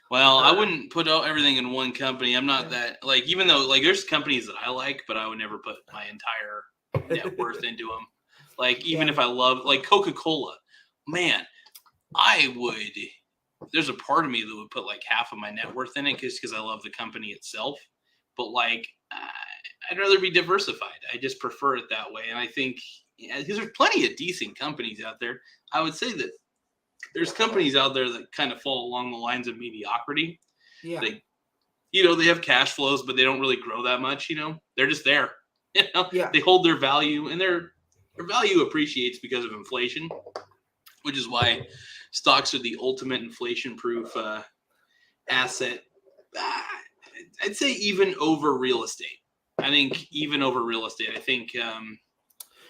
well, I wouldn't put everything in one company. I'm not that, like, even though like there's companies that I like, but I would never put my entire net worth into them. Like, even if I love, like, Coca-Cola, man, I would. There's a part of me that would put like half of my net worth in it because I love the company itself. But like, I'd rather be diversified. I just prefer it that way. And I think because there's plenty of decent companies out there. I would say that there's companies out there that kind of fall along the lines of mediocrity. Yeah. They have cash flows, but they don't really grow that much. They're just there. They hold their value, and their value appreciates because of inflation, which is why stocks are the ultimate inflation-proof asset. I'd say even over real estate. I think even over real estate. I think the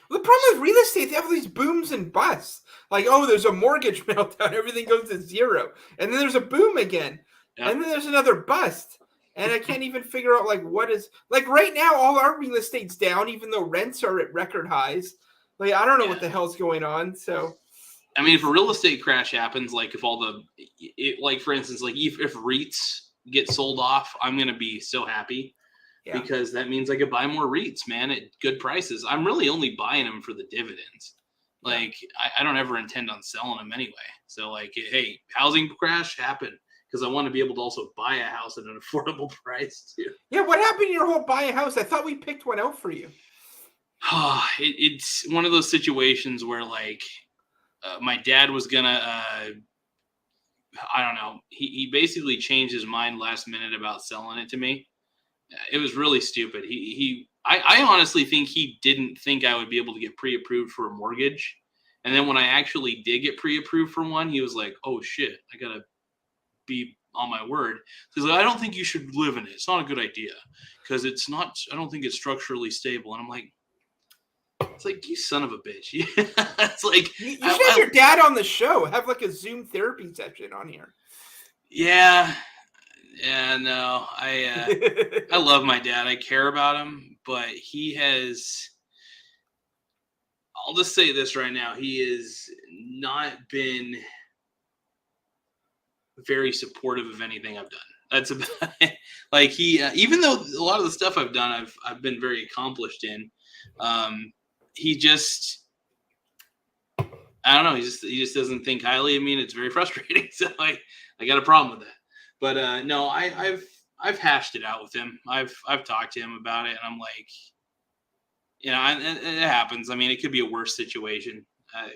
problem with real estate, they have these booms and busts. Like, oh, there's a mortgage meltdown, everything goes to zero, and then there's a boom again, and then there's another bust, and I can't even figure out like what is like right now. All our real estate's down, even though rents are at record highs. Like, I don't know what the hell's going on. So, I mean, if a real estate crash happens, like if like for instance, like if REITs get sold off, I'm going to be so happy because that means I could buy more REITs, man, at good prices. I'm really only buying them for the dividends. Like, I don't ever intend on selling them anyway. So like, hey, housing crash happened because I want to be able to also buy a house at an affordable price too. Yeah. What happened to your whole buy a house? I thought we picked one out for you. It's one of those situations where like my dad was going to, I don't know. He basically changed his mind last minute about selling it to me. It was really stupid. I honestly think he didn't think I would be able to get pre-approved for a mortgage. And then when I actually did get pre-approved for one, he was like, oh shit, I got to be on my word. He's like, I don't think you should live in it. It's not a good idea because I don't think it's structurally stable. And I'm like, it's like, you son of a bitch. It's like, you should have your dad on the show. Have like a Zoom therapy session on here. Yeah. No, I love my dad. I care about him, but he has, I'll just say this right now. He has not been very supportive of anything I've done. That's about it. Like even though a lot of the stuff I've done, I've been very accomplished in, he just, I don't know. He just doesn't think highly of me, and it's very frustrating. So I got a problem with that. But no, I've hashed it out with him. I've talked to him about it, and I'm like, and it happens. I mean, it could be a worse situation. I don't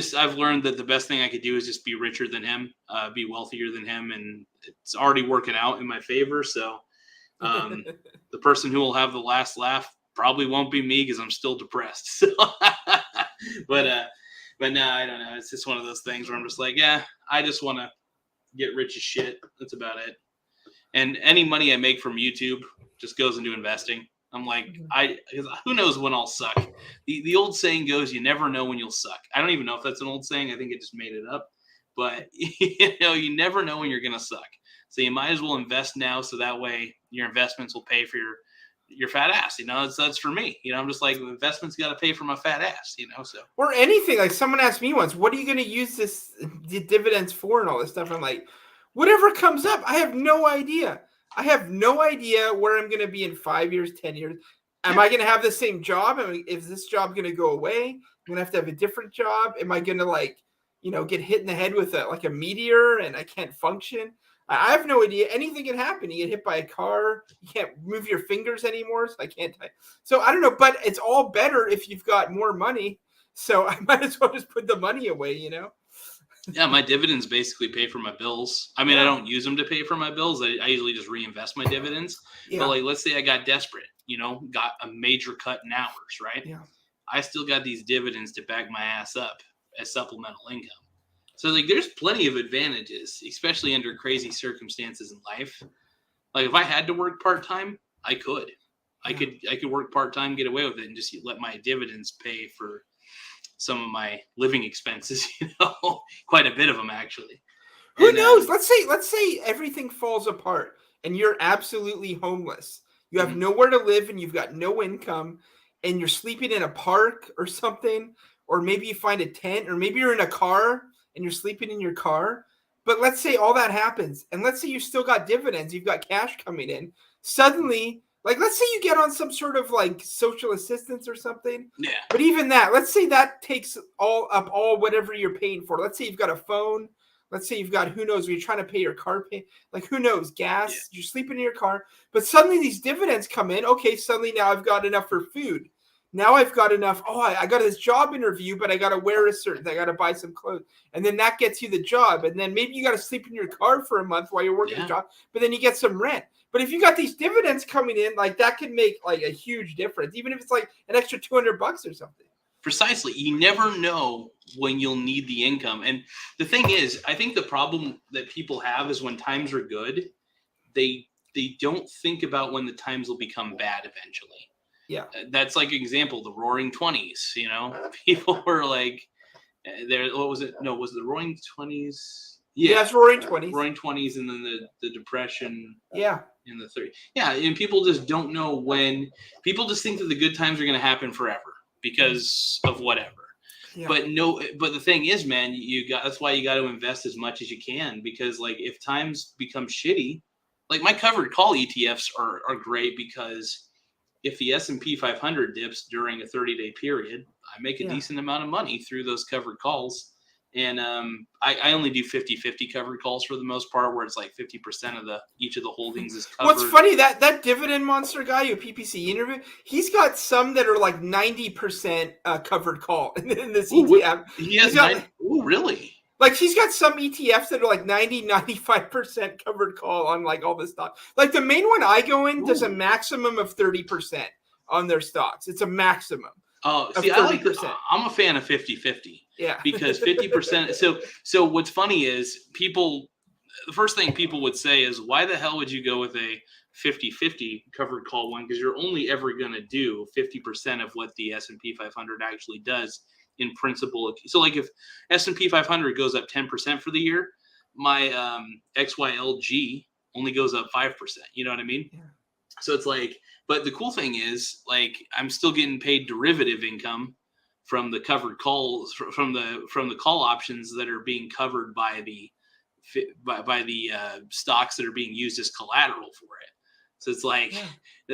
know. I've learned that the best thing I could do is just be richer than him, be wealthier than him, and it's already working out in my favor. So the person who will have the last laugh probably won't be me because I'm still depressed. So, but no, I don't know. It's just one of those things where I'm just like, I just want to get rich as shit. That's about it. And any money I make from YouTube just goes into investing. I'm like, who knows when I'll suck? The old saying goes, you never know when you'll suck. I don't even know if that's an old saying. I think I just made it up. But you never know when you're gonna suck. So you might as well invest now, so that way your investments will pay for your fat ass. That's for me. I'm just like, investments got to pay for my fat ass. So. Or anything. Like someone asked me once, what are you going to use the dividends for and all this stuff? I'm like, whatever comes up. I have no idea. I have no idea where I'm going to be in 5 years, 10 years. Am I going to have the same job? Is this job going to go away? I'm going to have a different job. Am I going to get hit in the head with a meteor and I can't function? I have no idea. Anything can happen. You get hit by a car. You can't move your fingers anymore, so I can't type. So I don't know, but it's all better if you've got more money. So I might as well just put the money away, Yeah, my dividends basically pay for my bills. I mean, I don't use them to pay for my bills. I usually just reinvest my dividends. Yeah. But like, let's say I got desperate, got a major cut in hours, right? Yeah. I still got these dividends to back my ass up as supplemental income. So like, there's plenty of advantages, especially under crazy circumstances in life. Like if I had to work part-time, I could. I could work part-time, get away with it, and just let my dividends pay for some of my living expenses, quite a bit of them actually. Who knows? Let's say everything falls apart and you're absolutely homeless. You have nowhere to live and you've got no income and you're sleeping in a park or something, or maybe you find a tent, or maybe you're in a car and you're sleeping in your car. But let's say all that happens, and let's say you still got dividends, you've got cash coming in. Suddenly, like let's say you get on some sort of like social assistance or something. Yeah. But even that, let's say that takes all whatever you're paying for. Let's say you've got a phone. Let's say you've got, who knows, you're trying to pay your car pay, like who knows, gas, you're sleeping in your car. But suddenly these dividends come in. Okay, suddenly now I've got enough for food. Now I've got enough. Oh, I got this job interview, but I got to wear I got to buy some clothes. And then that gets you the job. And then maybe you got to sleep in your car for a month while you're working a job, but then you get some rent. But if you got these dividends coming in, like that can make like a huge difference, even if it's like an extra $200 or something. Precisely. You never know when you'll need the income. And the thing is, I think the problem that people have is when times are good, they don't think about when the times will become bad eventually. Yeah. That's like an example, the roaring 20s, people were like, what was it? No, was it the roaring 20s? Yeah, it's roaring 20s. Roaring 20s, and then the depression. Yeah. In the 30s. Yeah, and people just don't know when. People just think that the good times are going to happen forever because of whatever. Yeah. But the thing is, man, that's why you got to invest as much as you can, because like if times become shitty, like my covered call ETFs are great, because if the S&P 500 dips during a 30-day period, I make a decent amount of money through those covered calls. And I only do 50-50 covered calls for the most part, where it's like 50% of each of the holdings is covered. What's funny, that dividend monster guy who PPC interviewed, he's got some that are like 90% covered call in this ETF. He has 90. Oh, really? Like he's got some ETFs that are like 90-95% covered call on like all this stuff. Like the main one I go in does a maximum of 30% on their stocks. It's a maximum. Oh, see, I'm a fan of 50-50. Yeah. Because 50%. So what's funny is the first thing people would say is, why the hell would you go with a 50-50 covered call one? Because you're only ever going to do 50% of what the S&P 500 actually does in principle. So like if S&P 500 goes up 10% for the year, my XYLG only goes up 5%. You know what I mean? Yeah. So it's like, but the cool thing is, like, I'm still getting paid derivative income from the covered calls, from the call options that are being covered by the stocks that are being used as collateral for it. So it's like,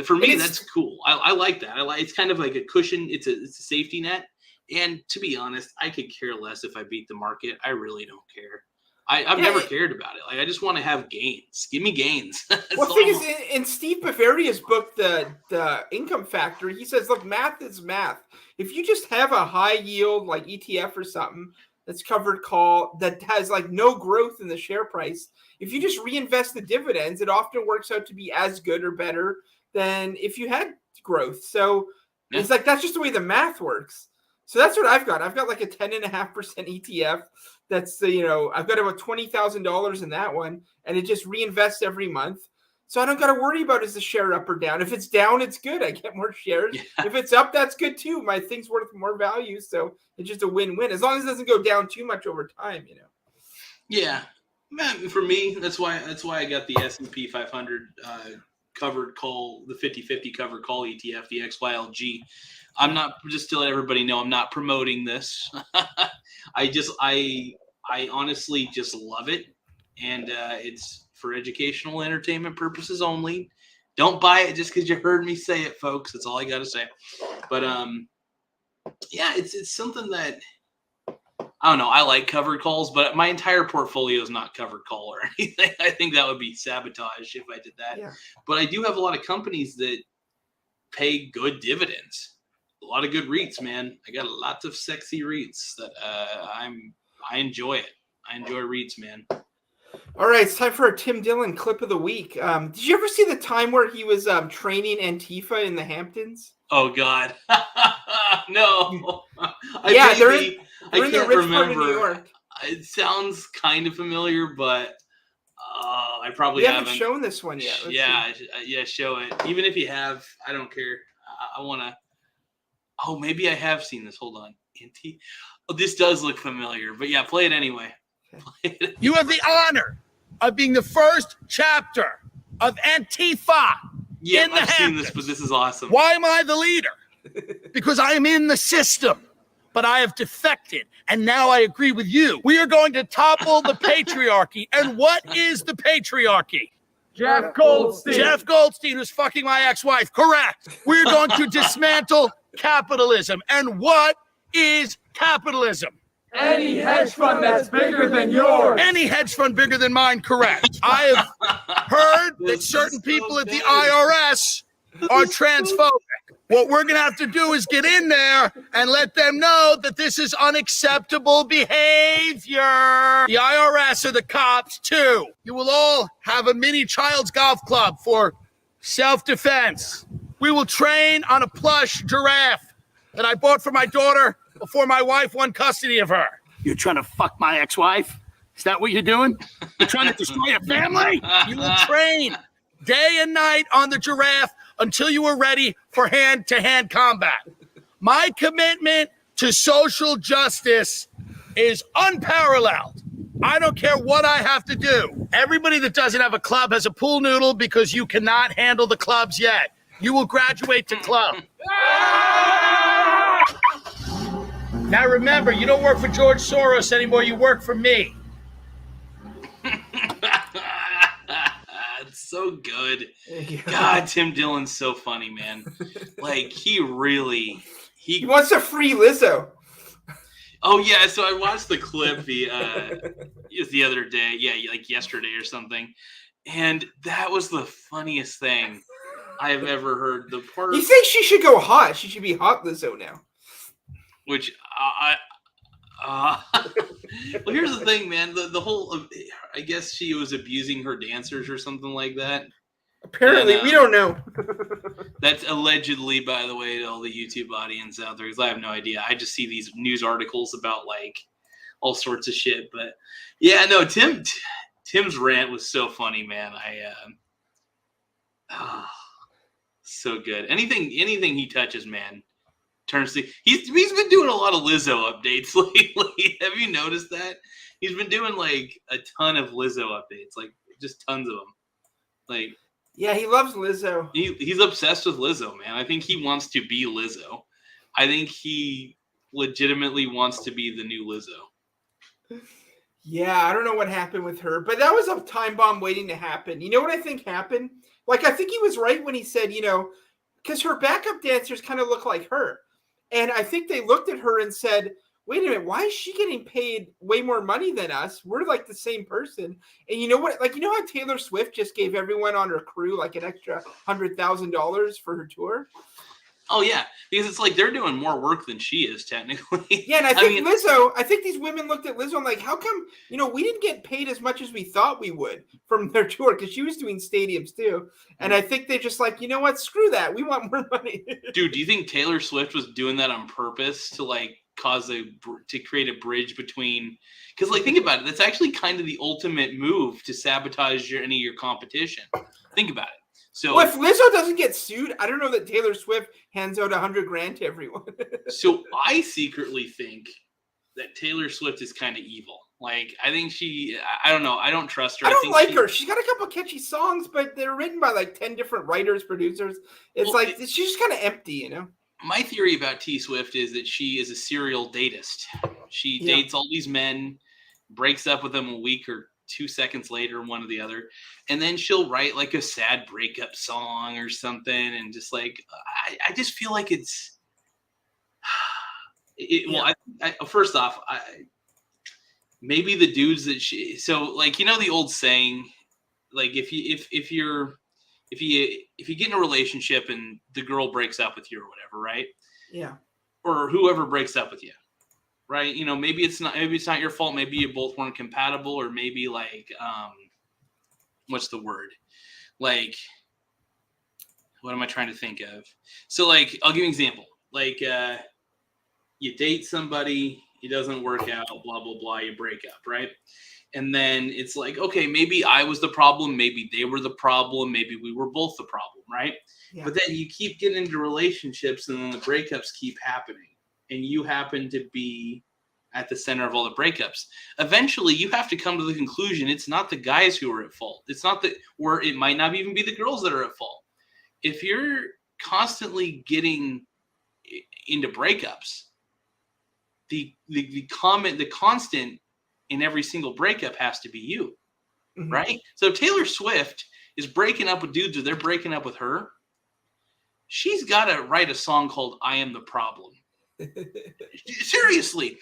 for me, that's cool. I like that. It's kind of like a cushion. It's a safety net. And to be honest, I could care less if I beat the market. I really don't care. I've never cared about it. Like, I just want to have gains. Give me gains. Well, the thing is, in Steve Bavaria's book, the Income Factor, he says, look, math is math. If you just have a high yield like ETF or something that's covered call that has like no growth in the share price, if you just reinvest the dividends, it often works out to be as good or better than if you had growth. So it's like, that's just the way the math works. So that's what I've got. I've got like a 10.5% ETF. That's I've got about $20,000 in that one, and it just reinvests every month. So I don't got to worry about, is the share up or down. If it's down, it's good. I get more shares. Yeah. If it's up, that's good too. My thing's worth more value. So it's just a win-win, as long as it doesn't go down too much over time, Yeah. Man, for me, that's why I got the S&P 500 covered call, the 50/50 covered call ETF, the XYLG. I'm not, just to let everybody know, I'm not promoting this. I honestly just love it, and it's for educational entertainment purposes only. Don't buy it just because you heard me say it, folks. That's all I got to say. But yeah, it's something that I don't know. I like covered calls, but my entire portfolio is not covered call or anything. I think that would be sabotage if I did that. Yeah. But I do have a lot of companies that pay good dividends. A lot of good REITs, man. I got lots of sexy REITs that I enjoy it. I enjoy REITs, man. All right, it's time for our Tim Dillon clip of the week. Did you ever see the time where he was training Antifa in the Hamptons? Oh God, no. Yeah, they're in I the can't rich remember. part of New York. It sounds kind of familiar, but I probably We haven't haven't shown this one yet. Let's Yeah, see. yeah, show it. Even if you have, I don't care. I want to. Oh, maybe I have seen this. Hold on. Oh, this does look familiar, but yeah, play it anyway. You have the honor of being the first chapter of Antifa Yeah, in the I've seen Hamptons. this, but this is awesome. Why am I the leader? Because I am in the system, but I have defected, and now I agree with you. We are going to topple the patriarchy. And what is the patriarchy? Jeff Goldstein. Jeff Goldstein, who's fucking my ex-wife. Correct. We're going to dismantle capitalism. And what is capitalism? Any hedge fund that's bigger than yours. Any hedge fund bigger than mine, correct. I have heard that certain people at the IRS are transphobic. What we're going to have to do is get in there and let them know that this is unacceptable behavior. The IRS are the cops, too. You will all have a mini child's golf club for self-defense. We will train on a plush giraffe that I bought for my daughter before my wife won custody of her. You're trying to fuck my ex-wife? Is that what you're doing? You're trying to destroy a family? You will train day and night on the giraffe until you are ready for hand-to-hand combat. My commitment to social justice is unparalleled. I don't care what I have to do. Everybody that doesn't have a club has a pool noodle because you cannot handle the clubs yet. You will graduate to club. Now remember, you don't work for George Soros anymore, you work for me. It's so good. Yeah. God, Tim Dillon's so funny, man. Like, he wants to free Lizzo. Oh yeah, so I watched the clip it was the other day, yeah, like yesterday or something, and that was the funniest thing I've ever heard. The part He thinks she should go hot. She should be hot Lizzo now. which well, here's the thing, man. The whole, I guess she was abusing her dancers or something like that. Apparently, And, we don't know. That's allegedly, by the way, to all the YouTube audience out there, because I have no idea. I just see these news articles about like all sorts of shit. But yeah, no, Tim's rant was so funny, man. So good. Anything he touches, man, turns to. He's been doing a lot of Lizzo updates lately. Have you noticed that? He's been doing like a ton of Lizzo updates, like just tons of them. Like. Yeah, he loves Lizzo. He's obsessed with Lizzo, man. I think he wants to be Lizzo. I think he legitimately wants to be the new Lizzo. Yeah, I don't know what happened with her, but that was a time bomb waiting to happen. You know what I think happened? Like, I think he was right when he said, because her backup dancers kind of look like her. And I think they looked at her and said, wait a minute, why is she getting paid way more money than us? We're like the same person. And you know what? Like, you know how Taylor Swift just gave everyone on her crew like an extra $100,000 for her tour? Oh, yeah, because it's like they're doing more work than she is, technically. Yeah, and I think these women looked at Lizzo and like, how come, we didn't get paid as much as we thought we would from their tour? Because she was doing stadiums too. And I think they just like, you know what? Screw that. We want more money. Dude, do you think Taylor Swift was doing that on purpose to like to create a bridge between, because like think about it, that's actually kind of the ultimate move to sabotage any of your competition. Think about it. So well, if Lizzo doesn't get sued, I don't know that Taylor Swift hands out $100,000 to everyone. So I secretly think that Taylor Swift is kind of evil. Like, I think I don't know. I don't trust her. I don't think like her. She's got a couple catchy songs, but they're written by like 10 different writers, producers. It's she's just kind of empty, you know? My theory about T Swift is that she is a serial datist. She dates all these men, breaks up with them a week or 2 seconds later, one or the other, and then she'll write like a sad breakup song or something, and just like I just feel like it's well. First off, maybe the dudes that so like, you know, the old saying, like if you get in a relationship and the girl breaks up with you or whatever, right? Yeah. Or whoever breaks up with you, right? You know, maybe it's not your fault. Maybe you both weren't compatible, or maybe like, what's the word? Like, what am I trying to think of? So like, I'll give you an example. Like, you date somebody, it doesn't work out, blah, blah, blah, you break up, right? And then it's like, okay, maybe I was the problem, maybe they were the problem, maybe we were both the problem, right? Yeah. But then you keep getting into relationships, and then the breakups keep happening, and you happen to be at the center of all the breakups. Eventually, you have to come to the conclusion it's not the guys who are at fault. It's not or it might not even be the girls that are at fault. If you're constantly getting into breakups, the constant in every single breakup has to be you, right? So Taylor Swift is breaking up with dudes, or they're breaking up with her. She's got to write a song called "I Am the Problem." Seriously,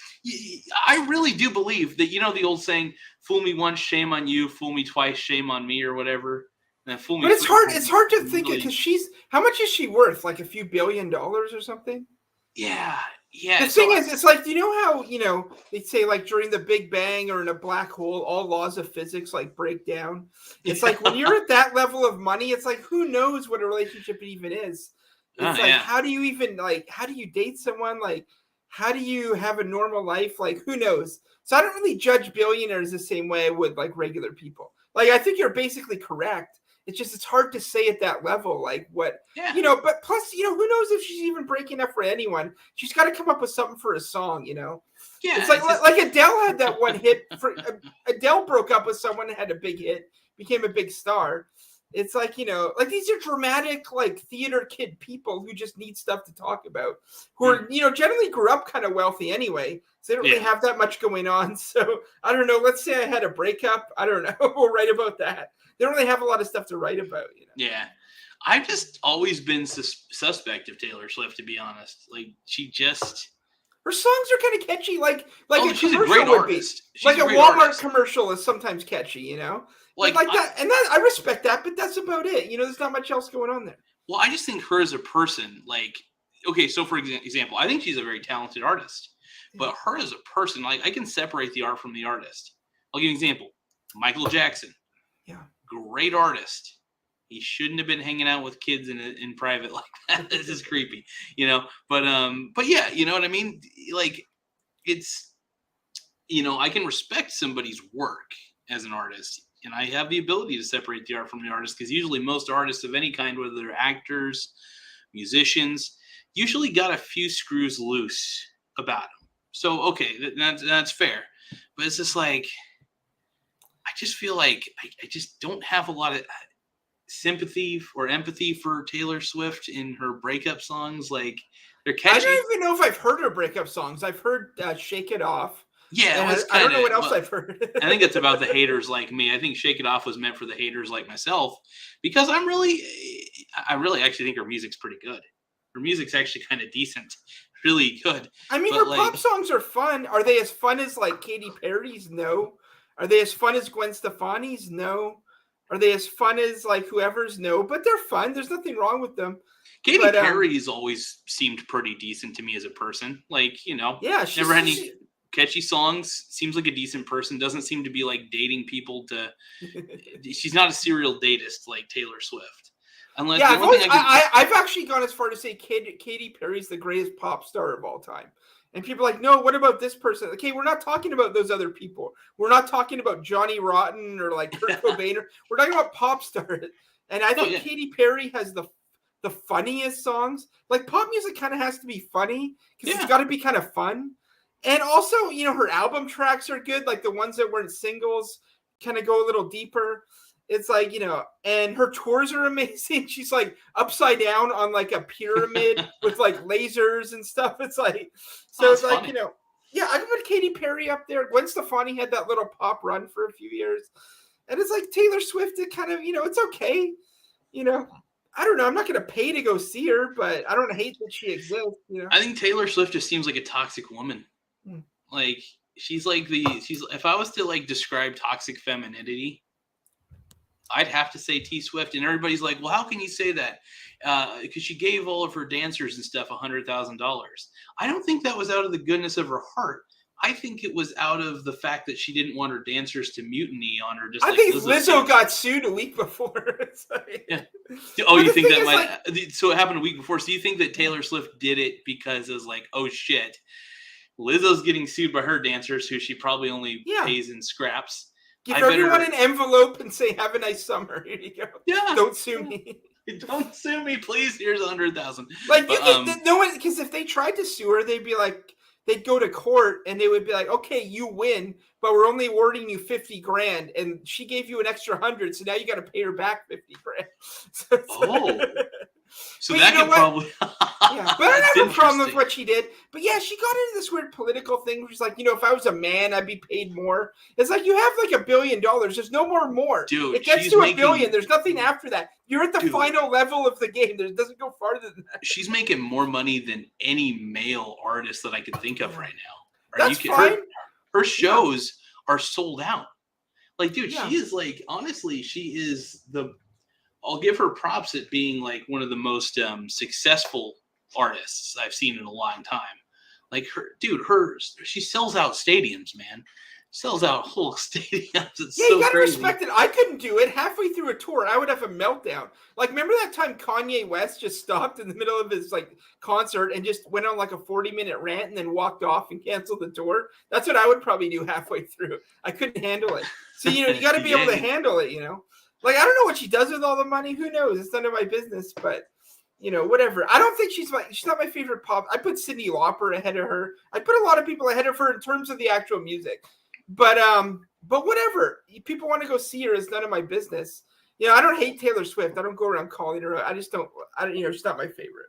I really do believe that, you know, the old saying, "Fool me once, shame on you. Fool me twice, shame on me," or whatever. And fool me. But it's hard. It's hard to think it, because how much is she worth? Like a few $1 billion or something? Yeah. Yeah. The thing is, it's like, you know how, you know, they say like during the Big Bang or in a black hole, all laws of physics like break down. It's like when you're at that level of money, it's like, who knows what a relationship even is? It's how do you even how do you date someone? Like, how do you have a normal life? Like, who knows? So I don't really judge billionaires the same way I would like regular people. Like, I think you're basically correct. It's just, it's hard to say at that level, like what, you know, but plus, you know, who knows if she's even breaking up for anyone. She's got to come up with something for a song, you know? Yeah. It's like Adele had that one hit. Adele broke up with someone and had a big hit, became a big star. It's like, you know, like these are dramatic, like theater kid people who just need stuff to talk about, who are, you know, generally grew up kind of wealthy anyway. So they don't really have that much going on. So I don't know. Let's say I had a breakup. I don't know. We'll write about that. They don't really have a lot of stuff to write about, you know? Yeah. I've just always been suspect of Taylor Swift, to be honest. Like, her songs are kind of catchy. Like she's a great artist. Like a Walmart commercial is sometimes catchy, you know? Like that. And that, I respect that, but that's about it. You know, there's not much else going on there. Well, I just think her as a person, like, okay, so for example, I think she's a very talented artist, but her as a person, like, I can separate the art from the artist. I'll give you an example. Michael Jackson. Yeah. Great artist. He shouldn't have been hanging out with kids in private like that. This is creepy, you know. But yeah, you know what I mean? Like, it's, you know, I can respect somebody's work as an artist, and I have the ability to separate the art from the artist, because usually most artists of any kind, whether they're actors, musicians, usually got a few screws loose about them. So okay, that's fair. But it's just like, I just feel like I just don't have a lot of sympathy or empathy for Taylor Swift in her breakup songs. Like, they're catchy. I don't even know if I've heard her breakup songs. I've heard "Shake It Off." Yeah, I don't know what else I've heard. I think it's about the haters like me. I think "Shake It Off" was meant for the haters like myself, because I really actually think her music's pretty good. Her music's actually kind of decent, really good. I mean, her pop songs are fun. Are they as fun as like Katy Perry's? No. Are they as fun as Gwen Stefani's? No. Are they as fun as like whoever's? No. But they're fun. There's nothing wrong with them. Katy Perry's always seemed pretty decent to me as a person. Like, you know, never had any catchy songs. Seems like a decent person. Doesn't seem to be like dating people to. She's not a serial datist like Taylor Swift. Unless, I've actually gone as far to say Katy Perry's the greatest pop star of all time. And people are like, no, what about this person? Okay, we're not talking about those other people. We're not talking about Johnny Rotten or like Kurt Cobain. We're talking about pop stars. And I think Katy Perry has the funniest songs. Like, pop music kind of has to be funny because it's got to be kind of fun. And also, her album tracks are good. Like the ones that weren't singles kind of go a little deeper. It's like, and her tours are amazing. She's like upside down on like a pyramid with like lasers and stuff. It's like, so it's like, funny. yeah, I could put Katy Perry up there. Gwen Stefani had that little pop run for a few years. And it's like Taylor Swift, it kind of, it's okay. I don't know. I'm not going to pay to go see her, but I don't hate that she exists. I think Taylor Swift just seems like a toxic woman. Like she's like if I was to like describe toxic femininity, I'd have to say T Swift. And everybody's like, well, how can you say that? Because she gave all of her dancers and stuff $100,000. I don't think that was out of the goodness of her heart. I think it was out of the fact that she didn't want her dancers to mutiny on her. I think Lizzo got sued a week before. Yeah. Oh, you think that might? So it happened a week before. So you think that Taylor Swift did it because it was like, oh shit, Lizzo's getting sued by her dancers, who she probably only pays in scraps. Give everyone an envelope and say, "Have a nice summer." Here you go. Yeah. Don't sue me. Don't sue me, please. Here's $100,000. Like no one, because if they tried to sue her, they'd be like. They'd go to court and they would be like, okay, you win, but we're only awarding you $50,000. And she gave you an extra 100. So now you got to pay her back $50,000. So that could probably. Yeah, but I don't have a problem with what she did. But yeah, she got into this weird political thing where she's like, if I was a man, I'd be paid more. It's like you have like $1 billion. There's no more. Dude, it gets to $1 billion. There's nothing after that. You're at the final level of the game. It doesn't go farther than that. She's making more money than any male artist that I could think of right now. That's fine. Her shows are sold out. Like, dude, she is like, honestly, she is I'll give her props at being like one of the most successful artists I've seen in a long time. Like she sells out stadiums, man. Sells out whole stadiums. It's you gotta respect it. I couldn't do it. Halfway through a tour, I would have a meltdown. Like, remember that time Kanye West just stopped in the middle of his like concert and just went on like a 40-minute rant and then walked off and canceled the tour? That's what I would probably do halfway through. I couldn't handle it. So you got to be able to handle it. Like, I don't know what she does with all the money. Who knows? It's none of my business. But whatever. I don't think she's not my favorite pop. I put Cyndi Lauper ahead of her. I put a lot of people ahead of her in terms of the actual music. But whatever. People want to go see her. It's none of my business. I don't hate Taylor Swift. I don't go around calling her. I just don't. She's not my favorite.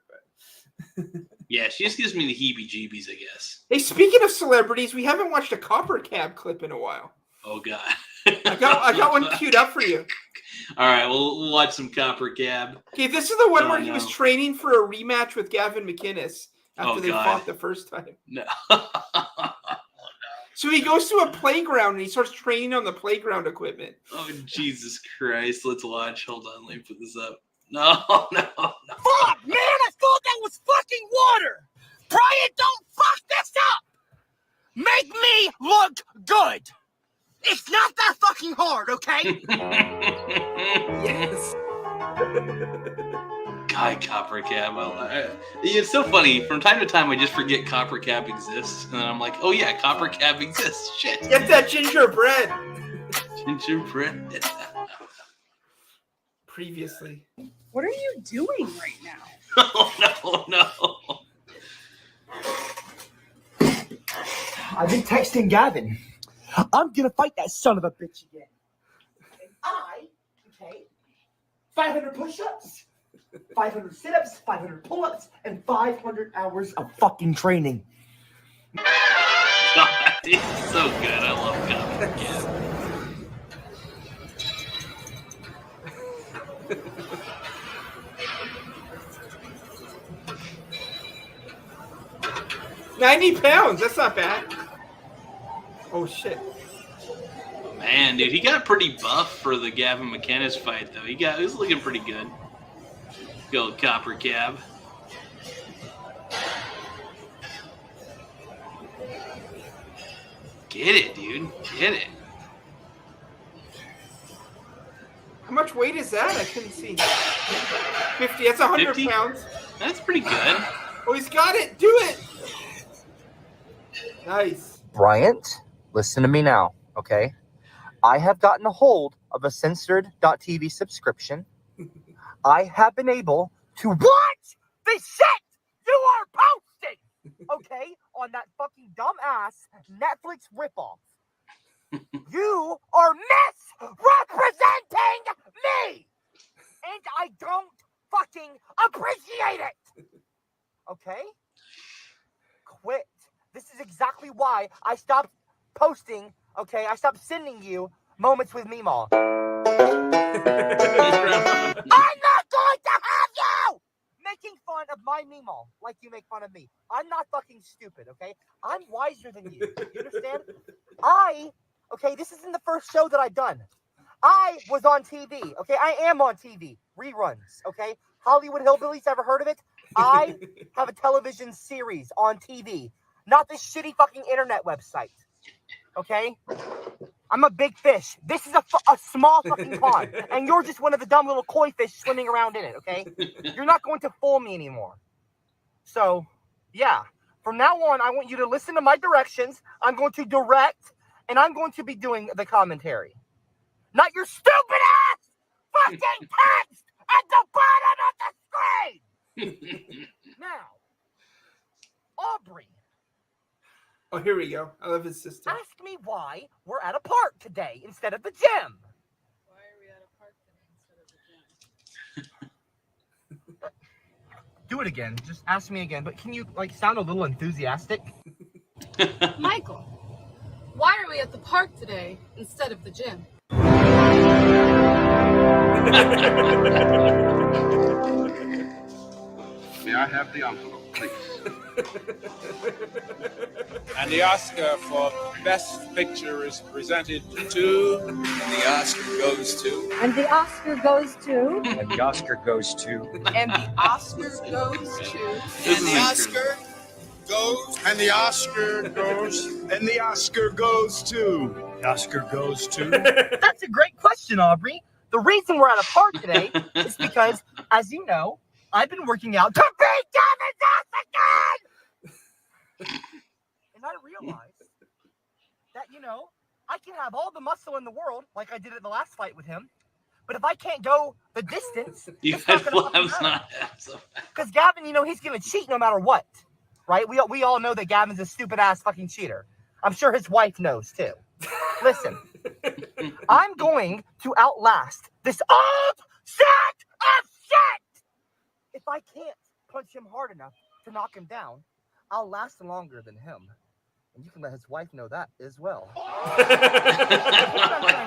But yeah, she just gives me the heebie-jeebies, I guess. Hey, speaking of celebrities, we haven't watched a Copper Cab clip in a while. Oh God. I got one queued up for you. All right, we'll watch some Copper Cab. Okay, this is the one where he was training for a rematch with Gavin McInnes after they fought the first time. No. So he goes to a playground and he starts training on the playground equipment. Oh, Jesus Christ. Let's watch. Hold on. Let me put this up. No. Fuck, man. I thought that was fucking water. Brian, don't fuck this up. Make me look good. It's not that fucking hard, okay? Yes. God, Copper Cab. It's so funny. From time to time, I just forget Copper Cab exists. And then I'm like, oh, yeah, Copper Cab exists. Shit. Get that gingerbread. Gingerbread. Previously. What are you doing right now? Oh, no. I've been texting Gavin. I'm going to fight that son of a bitch again. And 500 push-ups, 500 sit-ups, 500 pull-ups, and 500 hours of fucking training. God, it's so good. I love Copper Cab. £90. That's not bad. Oh shit. Man, dude, he got pretty buff for the Gavin McInnes fight, though. He was looking pretty good. Go Copper Cab. Get it, dude. Get it. How much weight is that? I couldn't see. 50. That's 100 50? pounds. That's pretty good. Oh, he's got it. Do it. Nice. Bryant, listen to me now, okay? I have gotten a hold of a censored.tv subscription. I have been able to watch the shit you are posting, okay, on that fucking dumbass Netflix ripoff. You are misrepresenting me! And I don't fucking appreciate it! Okay? Quit. This is exactly why I stopped posting, okay? I stopped sending you moments with Meemaw. I'm not going to have you making fun of my Meemaw like you make fun of me. I'm not fucking stupid, okay? I'm wiser than you. You understand? Okay, this isn't the first show that I've done. I was on TV, okay? I am on TV. Reruns, okay? Hollywood Hillbillies, ever heard of it? I have a television series on TV, not this shitty fucking internet website, okay? I'm a big fish. This is a small fucking pond, and you're just one of the dumb little koi fish swimming around in it, okay? You're not going to fool me anymore. So, yeah. From now on, I want you to listen to my directions. I'm going to direct, and I'm going to be doing the commentary. Not your stupid ass fucking text at the bottom of the screen! Now, Aubrey. Oh, here we go. I love his sister. Ask me why we're at a park today instead of the gym. Why are we at a park today instead of the gym? Do it again. Just ask me again. But can you sound a little enthusiastic? Michael, why are we at the park today instead of the gym? May I have the envelope, please? And the Oscar for Best Picture is presented to... And the Oscar goes to... And the Oscar goes to... And the Oscar goes to... And the Oscar goes to... And the Oscar goes... And the Oscar goes... And the Oscar goes to... The Oscar goes to... That's a great question, Aubrey. The reason we're at a park today is because, as you know, I've been working out to beat Gavin's ass again! And I realized that, I can have all the muscle in the world, like I did at the last fight with him, but if I can't go the distance, You it's not guys gonna will fucking have matter. not. Because Gavin, he's going to cheat no matter what, right? We all know that Gavin's a stupid-ass fucking cheater. I'm sure his wife knows, too. Listen, I'm going to outlast this old sack of shit! If I can't punch him hard enough to knock him down, I'll last longer than him. And you can let his wife know that as well.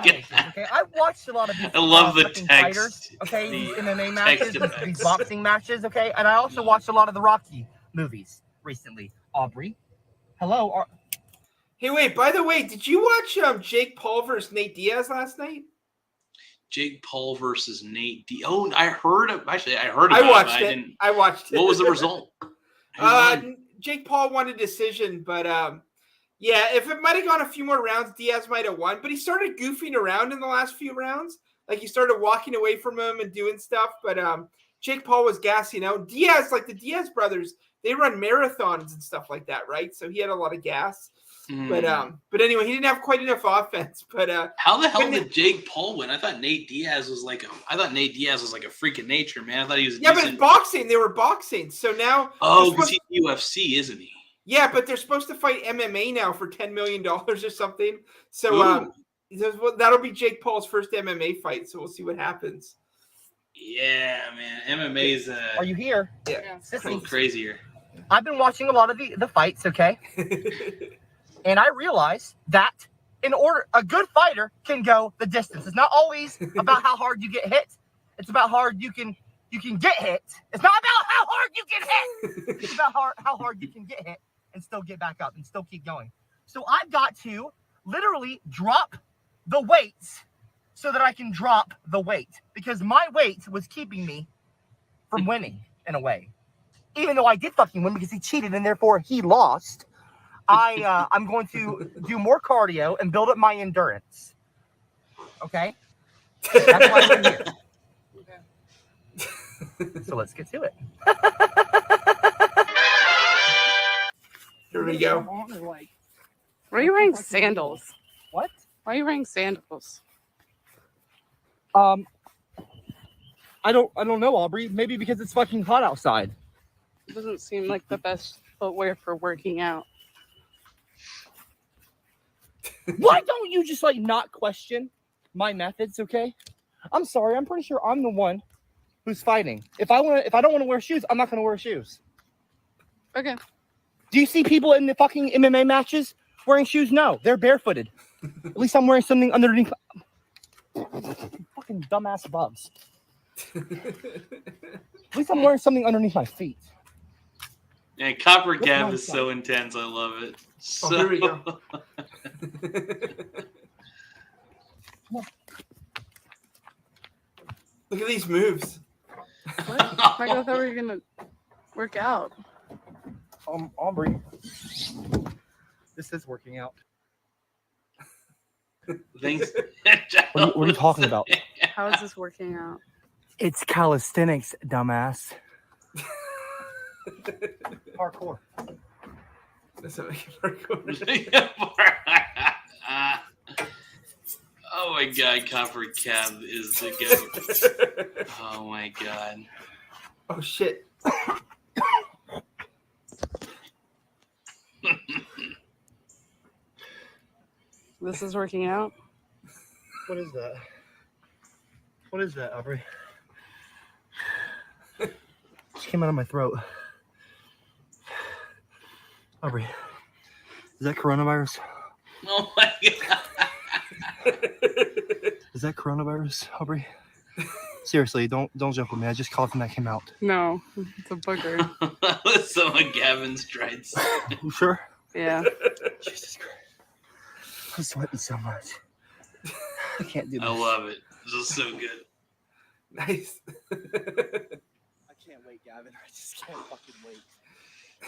Okay, I've watched a lot of these I love the fucking text. fighters, okay, The these MMA text matches, effects. these boxing matches, okay? And I also watched a lot of the Rocky movies recently. Aubrey, hello. Hey, wait, by the way, did you watch Jake Paul versus Nate Diaz last night? Jake Paul versus Nate D. Oh, I heard about it. I watched it. I watched it. What was the result? Who won? Jake Paul won a decision, but yeah, if it might have gone a few more rounds, Diaz might have won. But he started goofing around in the last few rounds. Like, he started walking away from him and doing stuff. But Jake Paul was gassing out. Diaz, like the Diaz brothers, they run marathons and stuff like that, right? So he had a lot of gas. But anyway, he didn't have quite enough offense. But how the hell did Jake Paul win? I thought Nate Diaz was like a freak of nature, man. I thought he was but it's boxing. They were boxing. So now because he's UFC, isn't he? Yeah, but they're supposed to fight MMA now for $10 million or something. So that'll be Jake Paul's first MMA fight. So we'll see what happens. Yeah, man. MMA's Are you here? Yeah. a little crazier. I've been watching a lot of the fights, okay? And I realized that a good fighter can go the distance. It's not always about how hard you get hit. It's about how hard you can get hit. It's not about how hard you get hit. It's about how hard you can get hit and still get back up and still keep going. So I've got to literally drop the weights so that I can drop the weight, because my weight was keeping me from winning in a way. Even though I did fucking win because he cheated and therefore he lost. I'm going to do more cardio and build up my endurance. Okay? That's why I'm here. Okay. So let's get to it. Here we go. Why are you wearing sandals? What? Why are you wearing sandals? I don't know, Aubrey. Maybe because it's fucking hot outside. It doesn't seem like the best footwear for working out. Why don't you just like not question my methods, okay? I'm sorry. I'm pretty sure I'm the one who's fighting. If I don't want to wear shoes, I'm not going to wear shoes. Okay. Do you see people in the fucking MMA matches wearing shoes? No, they're barefooted. At least I'm wearing something underneath. Fucking dumbass bugs. At least I'm wearing something underneath my feet. And Copper Cab is so intense. I love it. So... here we go. Look at these moves. What? Michael, I thought we were gonna work out. Aubrey, this is working out. Things. What are you talking about? How is this working out? It's calisthenics, dumbass. Parkour. Doesn't make it parkour. Oh my god, Copper Cab is the goat. Oh my god. Oh shit. This is working out. What is that? What is that, Aubrey? Just came out of my throat. Aubrey, is that coronavirus? Oh my god. Is that coronavirus, Aubrey? Seriously, don't joke with me. I just coughed and that came out. No, it's a booger. Some of Gavin's stripes. You sure? Yeah. Jesus Christ. I'm sweating so much. I can't do this. I love it. This is so good. Nice. I can't wait, Gavin. I just can't fucking wait.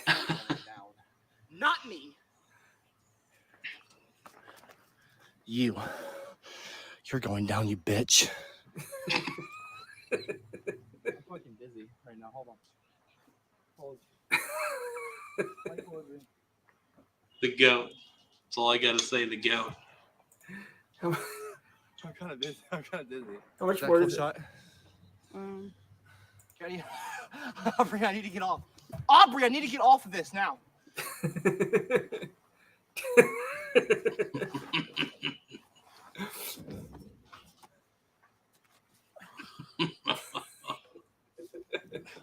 I'm going down. Not me. You're going down, you bitch. I'm fucking busy right now. Hold on. The goat. That's all I gotta say. The goat. I'm kind of busy. How much more is it? Shot? Aubrey, I need to get off. Aubrey, I need to get off of this now.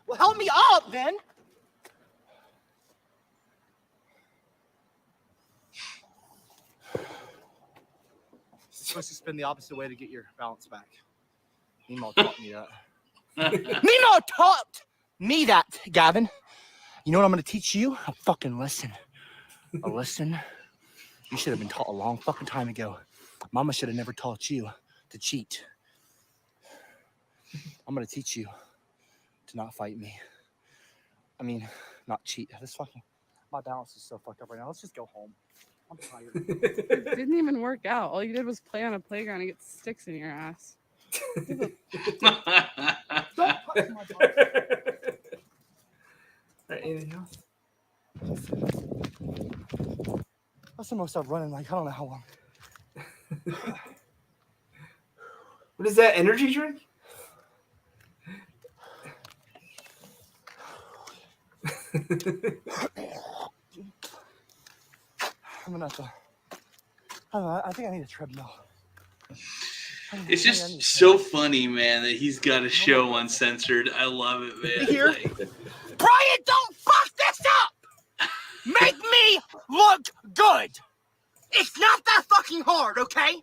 Well, help me up, then. Supposed to spin the opposite way to get your balance back. Nemo taught me that. Nemo taught me that, Gavin. You know what I'm going to teach you? A fucking lesson. A lesson you should have been taught a long fucking time ago. Mama should have never taught you to cheat. I'm going to teach you to not fight me. I mean, not cheat. My balance is so fucked up right now. Let's just go home. I'm tired. It didn't even work out. All you did was play on a playground and get sticks in your ass. Don't touch my balance. Anything else? That's the most I've run in like I don't know how long. What is that, energy drink? I'm gonna have to. I don't know. I think I need a treadmill. It's just so funny, man, that he's got a show uncensored. I love it, man. Here. Like, Brian, don't fuck this up! Make me look good! It's not that fucking hard, okay?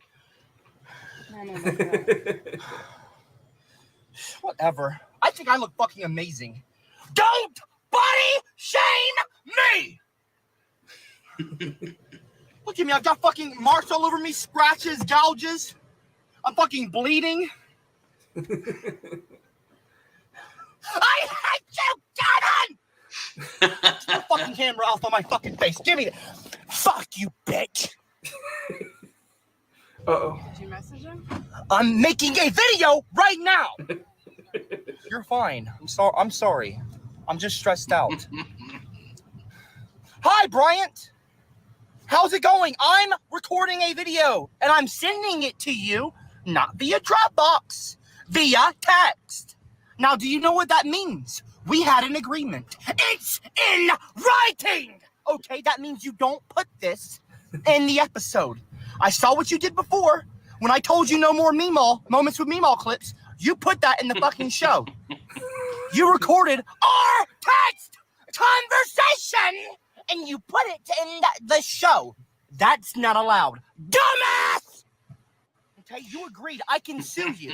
Whatever. I think I look fucking amazing. Don't body shame me! Look at me, I've got fucking marks all over me, scratches, gouges. I'm fucking bleeding. I hate you, Gavin! Get the fucking camera off on my fucking face. Give me that. Fuck you, bitch. Uh-oh. Did you message him? I'm making a video right now. You're fine. I'm sorry. I'm just stressed out. Hi, Bryant. How's it going? I'm recording a video and I'm sending it to you, not via Dropbox, via text. Now, do you know what that means? We had an agreement. It's in writing. Okay, that means you don't put this in the episode. I saw what you did before when I told you no more Meemaw moments with Meemaw clips. You put that in the fucking show. You recorded our text conversation and you put it in the show. That's not allowed. Dumbass! Okay, you agreed. I can sue you.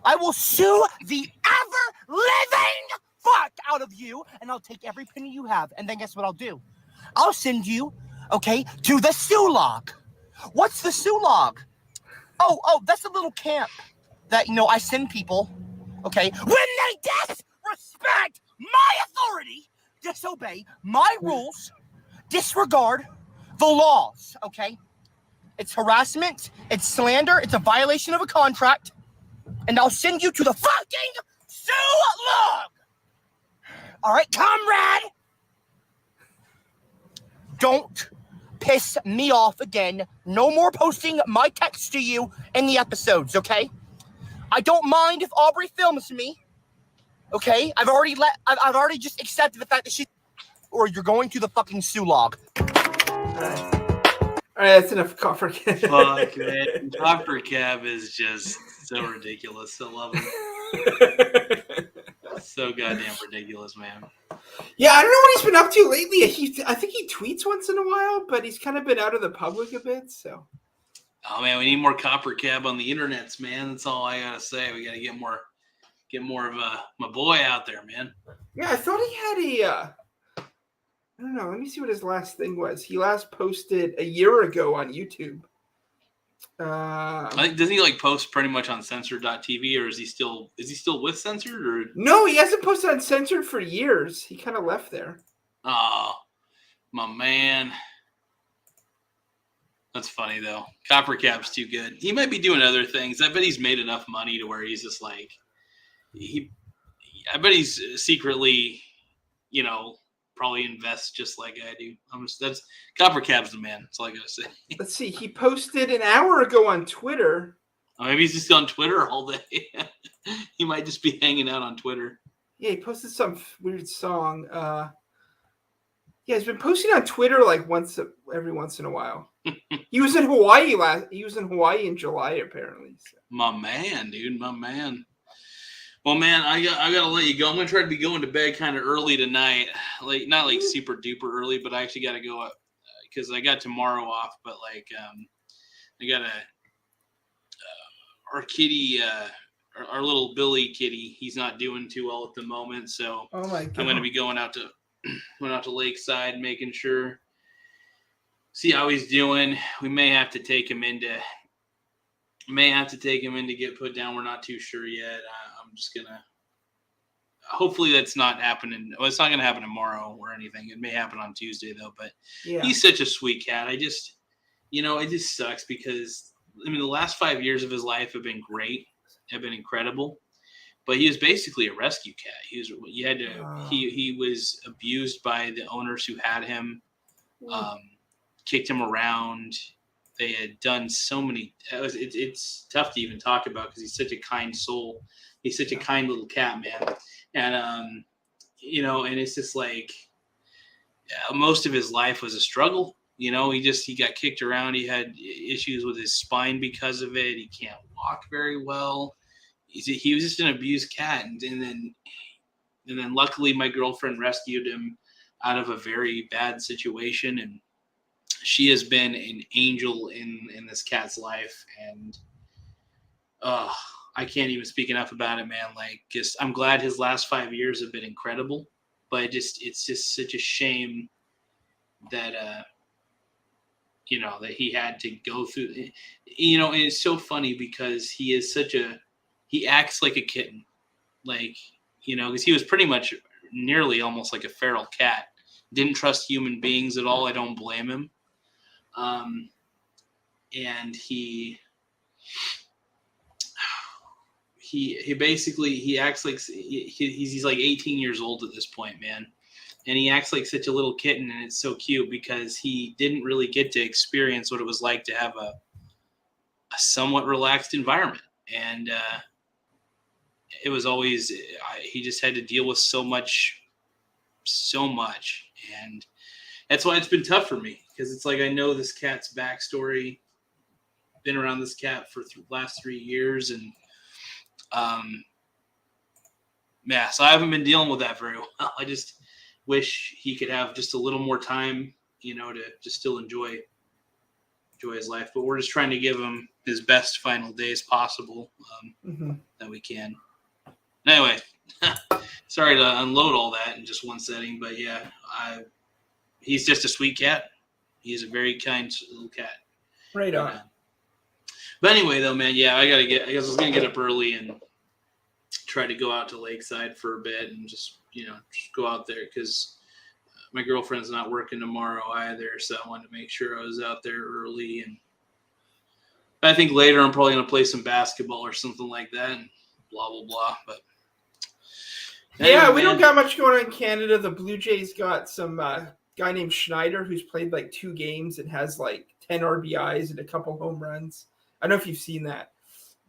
I will sue the ever-living fuck out of you, and I'll take every penny you have, and then guess what I'll do? I'll send you, okay, to the sue log. What's the sue log? Oh, that's a little camp that, I send people, okay, when they disrespect my authority, disobey my rules, disregard the laws, okay? It's harassment, it's slander, it's a violation of a contract, and I'll send you to the fucking sue log! All right, comrade? Don't piss me off again. No more posting my text to you in the episodes, okay? I don't mind if Aubrey films me, okay? I've already just accepted the fact that or you're going to the fucking sue log. All right, that's enough copper cab. Fuck, man. Copper cab is just so ridiculous. I love him. So goddamn ridiculous, man. Yeah, I don't know what he's been up to lately. I think he tweets once in a while, but he's kind of been out of the public a bit. So. Oh man, we need more copper cab on the internets, man. That's all I gotta say. We gotta get more of my boy out there, man. Yeah, I thought he had I don't know. Let me see what his last thing was. He last posted a year ago on YouTube. I think doesn't he post pretty much on censored.tv, or is he still with Censored? Or no, he hasn't posted on Censored for years. He kind of left there. Oh, my man. That's funny though. Copper Cap's too good. He might be doing other things. I bet he's made enough money to where he's just I bet he's secretly, probably invests just like I do. That's Copper Cap's the man. That's all I gotta say. Let's see. He posted an hour ago on Twitter. Oh, maybe he's just on Twitter all day. He might just be hanging out on Twitter. Yeah, he posted some weird song. Yeah, he's been posting on Twitter every once in a while. He was in Hawaii in July apparently. So. My man, dude, my man. Well, man, I gotta let you go. I'm gonna try to be going to bed kind of early tonight, not super duper early, but I actually gotta go up because I got tomorrow off. But I gotta our kitty, our little Billy kitty. He's not doing too well at the moment, so oh my God. I'm gonna be going out to Lakeside, making sure, see how he's doing. We may have to take him in to get put down. We're not too sure yet. I'm just gonna. Hopefully that's not happening. Well, it's not gonna happen tomorrow or anything. It may happen on Tuesday though. But yeah. He's such a sweet cat. It just sucks because the last 5 years of his life have been great, have been incredible. But he was basically a rescue cat. He was abused by the owners who had him, kicked him around. They had done so many. It's tough to even talk about because he's such a kind soul. He's such a kind little cat, man. And and it's just most of his life was a struggle. He got kicked around. He had issues with his spine because of it. He can't walk very well. He was just an abused cat, and then luckily my girlfriend rescued him out of a very bad situation, and she has been an angel in this cat's life, and I can't even speak enough about it, man. I'm glad his last 5 years have been incredible, but it's just such a shame that that he had to go through. And it's so funny because he acts like a kitten, because he was pretty much nearly almost like a feral cat. Didn't trust human beings at all. I don't blame him. And he basically acts like he's 18 years old at this point, man. And he acts like such a little kitten, and it's so cute because he didn't really get to experience what it was like to have a somewhat relaxed environment. And it was always, he just had to deal with so much. And that's why it's been tough for me, because it's I know this cat's backstory. been around this cat for the last 3 years, and yeah, so I haven't been dealing with that very well. I just wish he could have just a little more time, to just still enjoy his life. But we're just trying to give him his best final days possible that we can. Anyway, sorry to unload all that in just one setting, but yeah, he's just a sweet cat. He's a very kind little cat. Right on. But anyway, though, man, yeah, I guess I was gonna get up early and try to go out to Lakeside for a bit and just go out there because my girlfriend's not working tomorrow either, so I wanted to make sure I was out there early. And I think later I'm probably gonna play some basketball or something like that, and blah blah blah. But yeah, we don't got much going on in Canada. The Blue Jays got some guy named Schneider who's played like 2 games and has like 10 RBIs and a couple home runs. I don't know if you've seen that,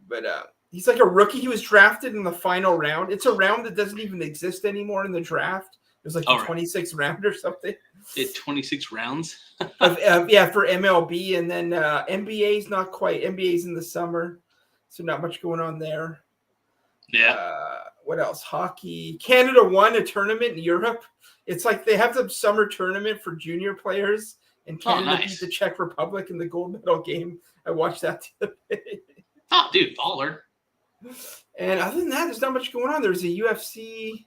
but he's like a rookie. He was drafted in the final round. It's a round that doesn't even exist anymore in the draft. It was like the 26th round or something. 26 rounds? Yeah, for MLB. And then NBA's not quite. NBA's in the summer, so not much going on there. Yeah. What else? Hockey. Canada won a tournament in Europe. It's like they have the summer tournament for junior players, and Canada beat the Czech Republic in the gold medal game. I watched that the other day. Oh, dude, baller. And other than that, there's not much going on. There's a UFC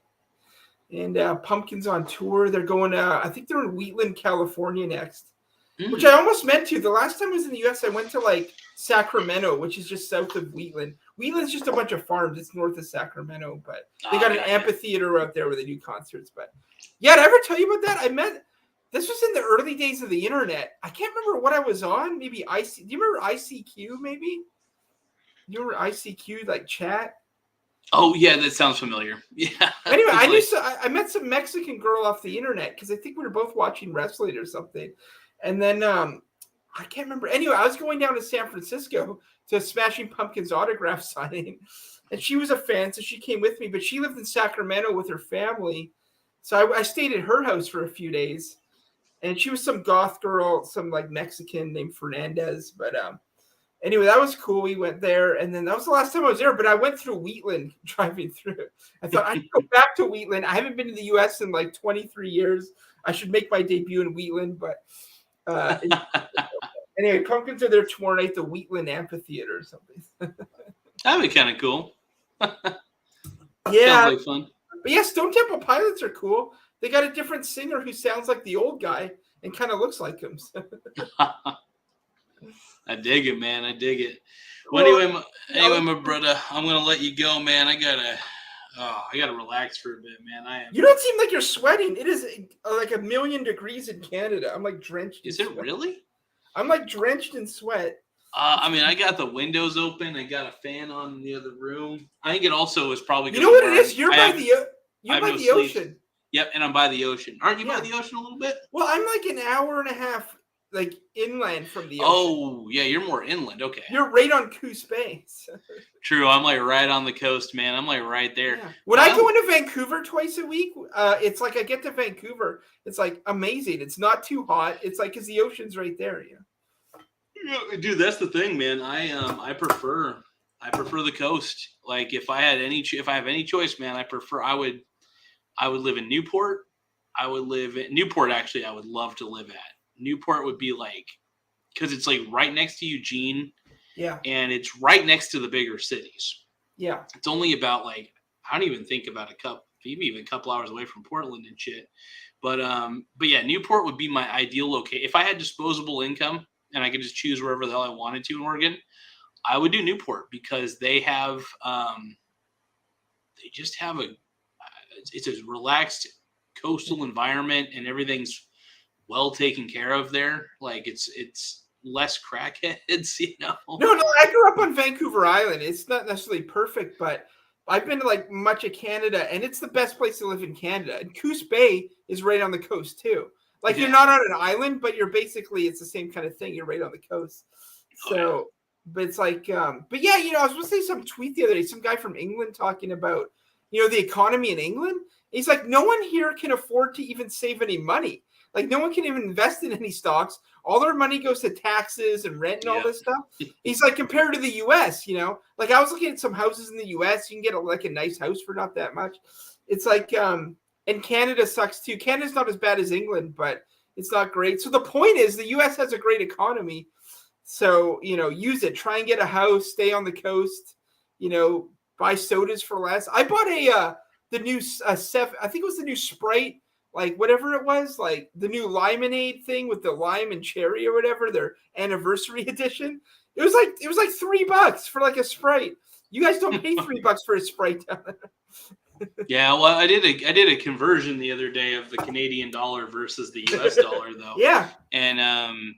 and Pumpkins on tour. They're going I think they're in Wheatland, California next, which I almost meant to. The last time I was in the U.S., I went to like Sacramento, which is just south of Wheatland. Wheatland's just a bunch of farms. It's north of Sacramento, but they got an amphitheater out there where they do concerts. But yeah, did I ever tell you about that? This was in the early days of the internet. I can't remember what I was on. Maybe do you remember ICQ? Maybe you remember ICQ, like chat. Oh yeah, that sounds familiar. Yeah. Anyway, I met some Mexican girl off the internet because I think we were both watching wrestling or something, and then I can't remember. Anyway, I was going down to San Francisco to Smashing Pumpkins autograph signing, and she was a fan, so she came with me. But she lived in Sacramento with her family, so I stayed at her house for a few days. And she was some goth girl, some like Mexican named Fernandez. But anyway, that was cool. We went there, and then that was the last time I was there. But I went through Wheatland driving through. I thought I'd go back to Wheatland. I haven't been to the U.S. in like 23 years. I should make my debut in Wheatland. But anyway, Pumpkins are there tomorrow night, the Wheatland Amphitheater or something. That'd be kind of cool. Yeah. Sounds like fun. But yeah, Stone Temple Pilots are cool. They got a different singer who sounds like the old guy and kind of looks like him. I dig it, man. I dig it. Well, anyway, my brother, I'm gonna let you go, man. I gotta relax for a bit, man. You don't seem like you're sweating. It is like 1,000,000 degrees in Canada. I'm like drenched. Is it really? I'm like drenched in sweat. I got the windows open. I got a fan on in the other room. I think it also is probably. You know what it is? You're by the ocean. Yep, and I'm by the ocean. Aren't you by the ocean a little bit? Well, I'm like an hour and a half, like inland from the ocean. Oh, yeah, you're more inland. Okay. You're right on Coos Bay. True, I'm like right on the coast, man. I'm like right there. Yeah. When I go into Vancouver twice a week, it's like I get to Vancouver. It's like amazing. It's not too hot. It's like because the ocean's right there. Yeah, dude, that's the thing, man. I prefer the coast. Like if I have any choice, man, I would live in Newport. I would live in Newport. Actually, I would love to live at Newport. Would be like because it's like right next to Eugene. Yeah, and it's right next to the bigger cities. Yeah, it's only about like I don't even think about maybe even a couple hours away from Portland and shit. But yeah, Newport would be my ideal location if I had disposable income and I could just choose wherever the hell I wanted to in Oregon. I would do Newport because they have it's a relaxed coastal environment and everything's well taken care of there. Like it's less crackheads, No, I grew up on Vancouver Island. It's not necessarily perfect, but I've been to like much of Canada and it's the best place to live in Canada. And Coos Bay is right on the coast too. Like you're not on an island, but it's the same kind of thing. You're right on the coast. So, but it's like, but yeah, I was supposed to say some tweet the other day, some guy from England talking about, the economy in England. He's like, no one here can afford to even save any money. Like no one can even invest in any stocks. All their money goes to taxes and rent and all this stuff. He's like, compared to the U.S., you know, like I was looking at some houses in the U.S. You can get like a nice house for not that much. It's like, and Canada sucks too. Canada's not as bad as England, but it's not great. So the point is, the U.S. has a great economy. So, you know, use it. Try and get a house. Stay on the coast. You know, buy sodas for less. I bought the new I think it was the new Sprite, like whatever it was, like the new Limonade thing with the lime and cherry or whatever, their anniversary edition. It was like $3 for like a Sprite. You guys don't pay $3 for a Sprite down there. Yeah, well, I did a conversion the other day of the Canadian dollar versus the US dollar though. Yeah. And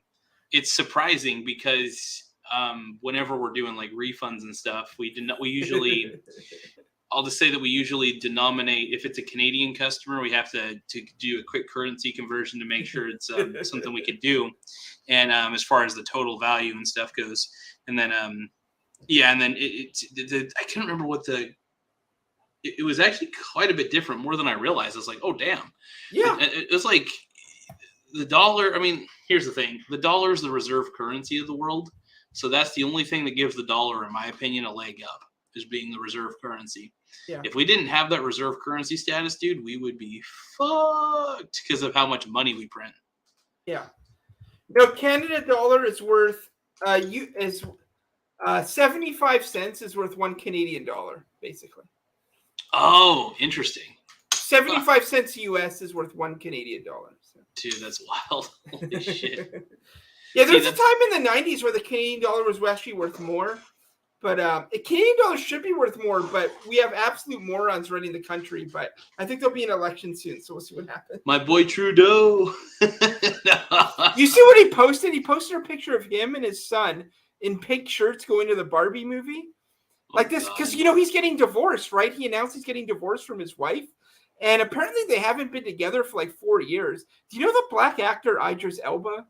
it's surprising because whenever we're doing like refunds and stuff, we usually I'll just say that we usually denominate, if it's a Canadian customer, we have to do a quick currency conversion to make sure it's something we could do. And as far as the total value and stuff goes, and then and then I can't remember what it was actually quite a bit different, more than I realized. I was like, oh damn. Yeah. It was like the dollar. I mean, here's the thing: the dollar is the reserve currency of the world, so that's the only thing that gives the dollar, in my opinion, a leg up, is being the reserve currency. Yeah. If we didn't have that reserve currency status, dude, we would be fucked because of how much money we print. Yeah. No, Canada dollar is worth 75 cents is worth 1 Canadian dollar, basically. Oh, interesting. 75 cents US is worth 1 Canadian dollar. So. Dude, that's wild. Holy shit. Yeah, there was a time in the 90s where the Canadian dollar was actually worth more. But a Canadian dollar should be worth more, but we have absolute morons running the country. But I think there'll be an election soon, so we'll see what happens. My boy Trudeau. You see what he posted? He posted a picture of him and his son in pink shirts going to the Barbie movie. Like this, because, you know, he's getting divorced, right? He announced he's getting divorced from his wife. And apparently they haven't been together for like 4 years. Do you know the black actor Idris Elba?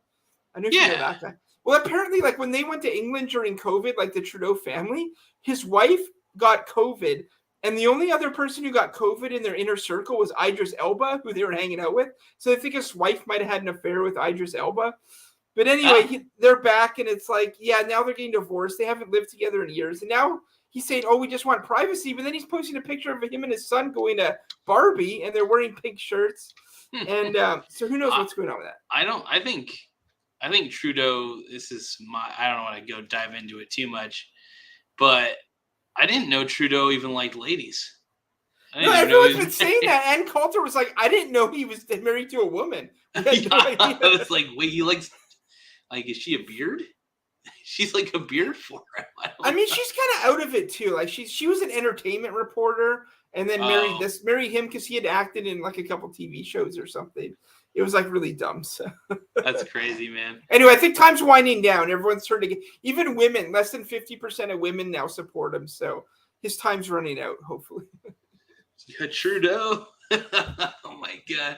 I know you know that guy. Well, apparently, like when they went to England during COVID, like the Trudeau family, his wife got COVID. And the only other person who got COVID in their inner circle was Idris Elba, who they were hanging out with. So I think his wife might have had an affair with Idris Elba. But anyway, they're back, and it's like, yeah, now they're getting divorced. They haven't lived together in years. And now he's saying, oh, we just want privacy. But then he's posting a picture of him and his son going to Barbie, and they're wearing pink shirts. And so who knows what's going on with that? I think Trudeau, I don't want to go dive into it too much, but I didn't know Trudeau even liked ladies. No, everyone's been saying that. Ann Coulter was like, I didn't know he was married to a woman. I had no idea. I was like, wait, he likes, like, is she a beard? She's like a beard for him. I mean, she's kind of out of it too. Like she was an entertainment reporter and then married him because he had acted in like a couple TV shows or something. It was like really dumb. So that's crazy, man. Anyway, I think time's winding down. Everyone's starting to get, even women, less than 50% of women now support him. So his time's running out, hopefully. Yeah, Trudeau. Oh my God.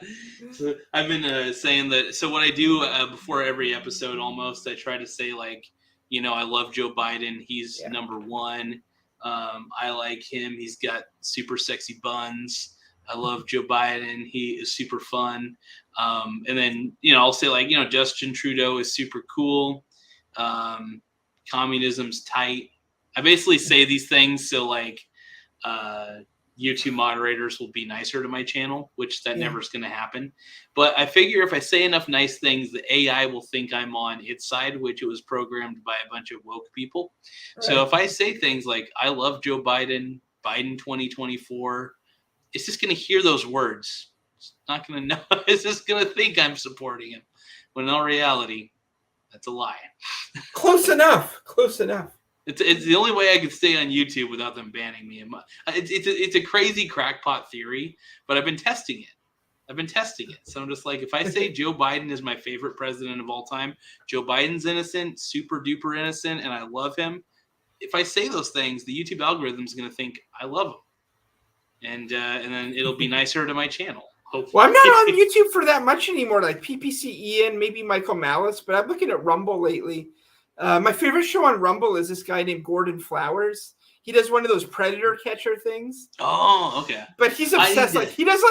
So I've been saying that. So what I do before every episode, almost, I try to say like, you know, I love Joe Biden. He's number one. I like him. He's got super sexy buns. I love Joe Biden. He is super fun. And then, you know, I'll say like, you know, Justin Trudeau is super cool. Communism's tight. I basically say these things so like YouTube moderators will be nicer to my channel, which that never is going to happen. But I figure if I say enough nice things, the AI will think I'm on its side, which it was programmed by a bunch of woke people. Right. So if I say things like, I love Joe Biden, Biden 2024, it's just going to hear those words. It's not going to know. It's just going to think I'm supporting him. When in all reality, that's a lie. Close enough. Close enough. It's the only way I could stay on YouTube without them banning me. It's a crazy crackpot theory, but I've been testing it. So I'm just like, if I say Joe Biden is my favorite president of all time, Joe Biden's innocent, super duper innocent, and I love him. If I say those things, the YouTube algorithm is going to think I love him. And then it'll be nicer to my channel. Hopefully. Well, I'm not on YouTube for that much anymore, like PPC Ian, maybe Michael Malice, but I'm looking at Rumble lately. My favorite show on Rumble is this guy named Gordon Flowers. He does one of those predator catcher things. Oh, okay. But he's obsessed. Like he does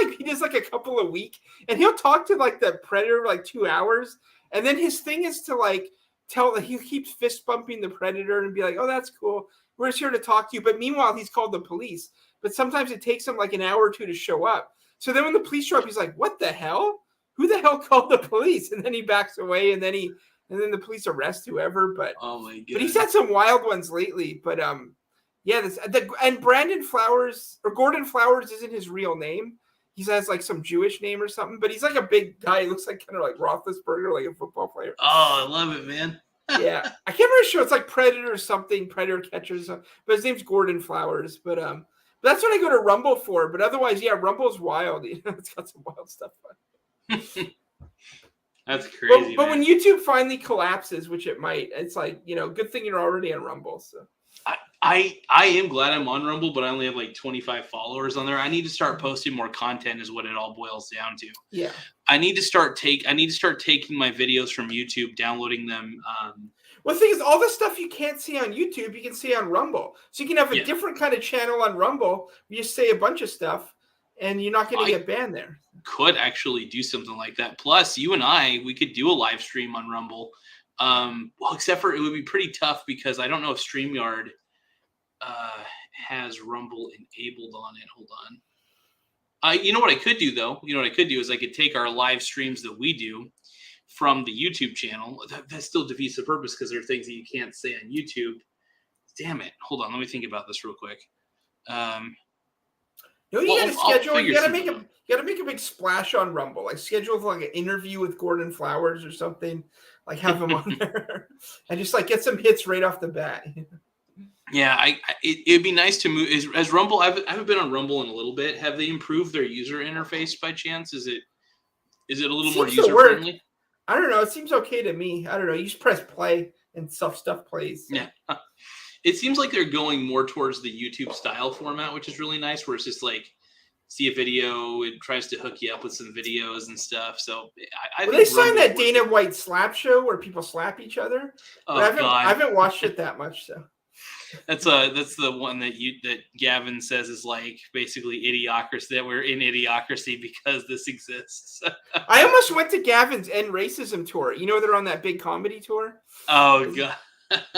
like a couple a week, and he'll talk to like the predator like 2 hours, and then his thing is to like tell he keeps fist bumping the predator and be like, "Oh, that's cool. We're just here to talk to you." But meanwhile, he's called the police. But sometimes it takes him like an hour or two to show up. So then when the police show up, he's like, "What the hell? Who the hell called the police?" And then he backs away, and then the police arrest whoever. But oh my god! But he's had some wild ones lately. But yeah, and Brandon Flowers or Gordon Flowers isn't his real name. He has like some Jewish name or something. But he's like a big guy. He looks like kind of like Roethlisberger, like a football player. Oh, I love it, man. Yeah, I can't remember sure. It's like Predator or something, Predator Catcher or something. But his name's Gordon Flowers. But that's what I go to Rumble for. But otherwise, yeah, Rumble's wild. You know, it's got some wild stuff on it. That's crazy. But when YouTube finally collapses, which it might, it's like, you know, good thing you're already on Rumble. So I am glad I'm on Rumble, but I only have like 25 followers on there. I need to start posting more content is what it all boils down to. Yeah. I need to start taking my videos from YouTube, downloading them. Well, the thing is, all the stuff you can't see on YouTube, you can see on Rumble. So you can have a different kind of channel on Rumble. You just say a bunch of stuff, and you're not going to get banned there. Could actually do something like that. Plus, you and we could do a live stream on Rumble. Well, except for it would be pretty tough because I don't know if StreamYard has Rumble enabled on it. Hold on. You know what I could do though? You know what I could do is I could take our live streams that we do from the YouTube channel. That still defeats the purpose because there are things that you can't say on YouTube. Damn it. Hold on. Let me think about this real quick. No, you got to schedule. You got to make a big splash on Rumble. Like schedule like an interview with Gordon Flowers or something. Like have him on there and just like get some hits right off the bat. Yeah, it'd be nice to move. As Rumble, I haven't been on Rumble in a little bit. Have they improved their user interface by chance? Is it a little more user friendly? I don't know. It seems okay to me. I don't know. You just press play and stuff plays. So. Yeah. It seems like they're going more towards the YouTube style format, which is really nice, where it's just like see a video, it tries to hook you up with some videos and stuff. So I think they signed that Dana White slap show where people slap each other. Oh, I haven't watched it that much, so. That's the one that Gavin says is like basically idiocracy, that we're in idiocracy because this exists. I almost went to Gavin's End Racism tour. You know, they're on that big comedy tour. Oh god.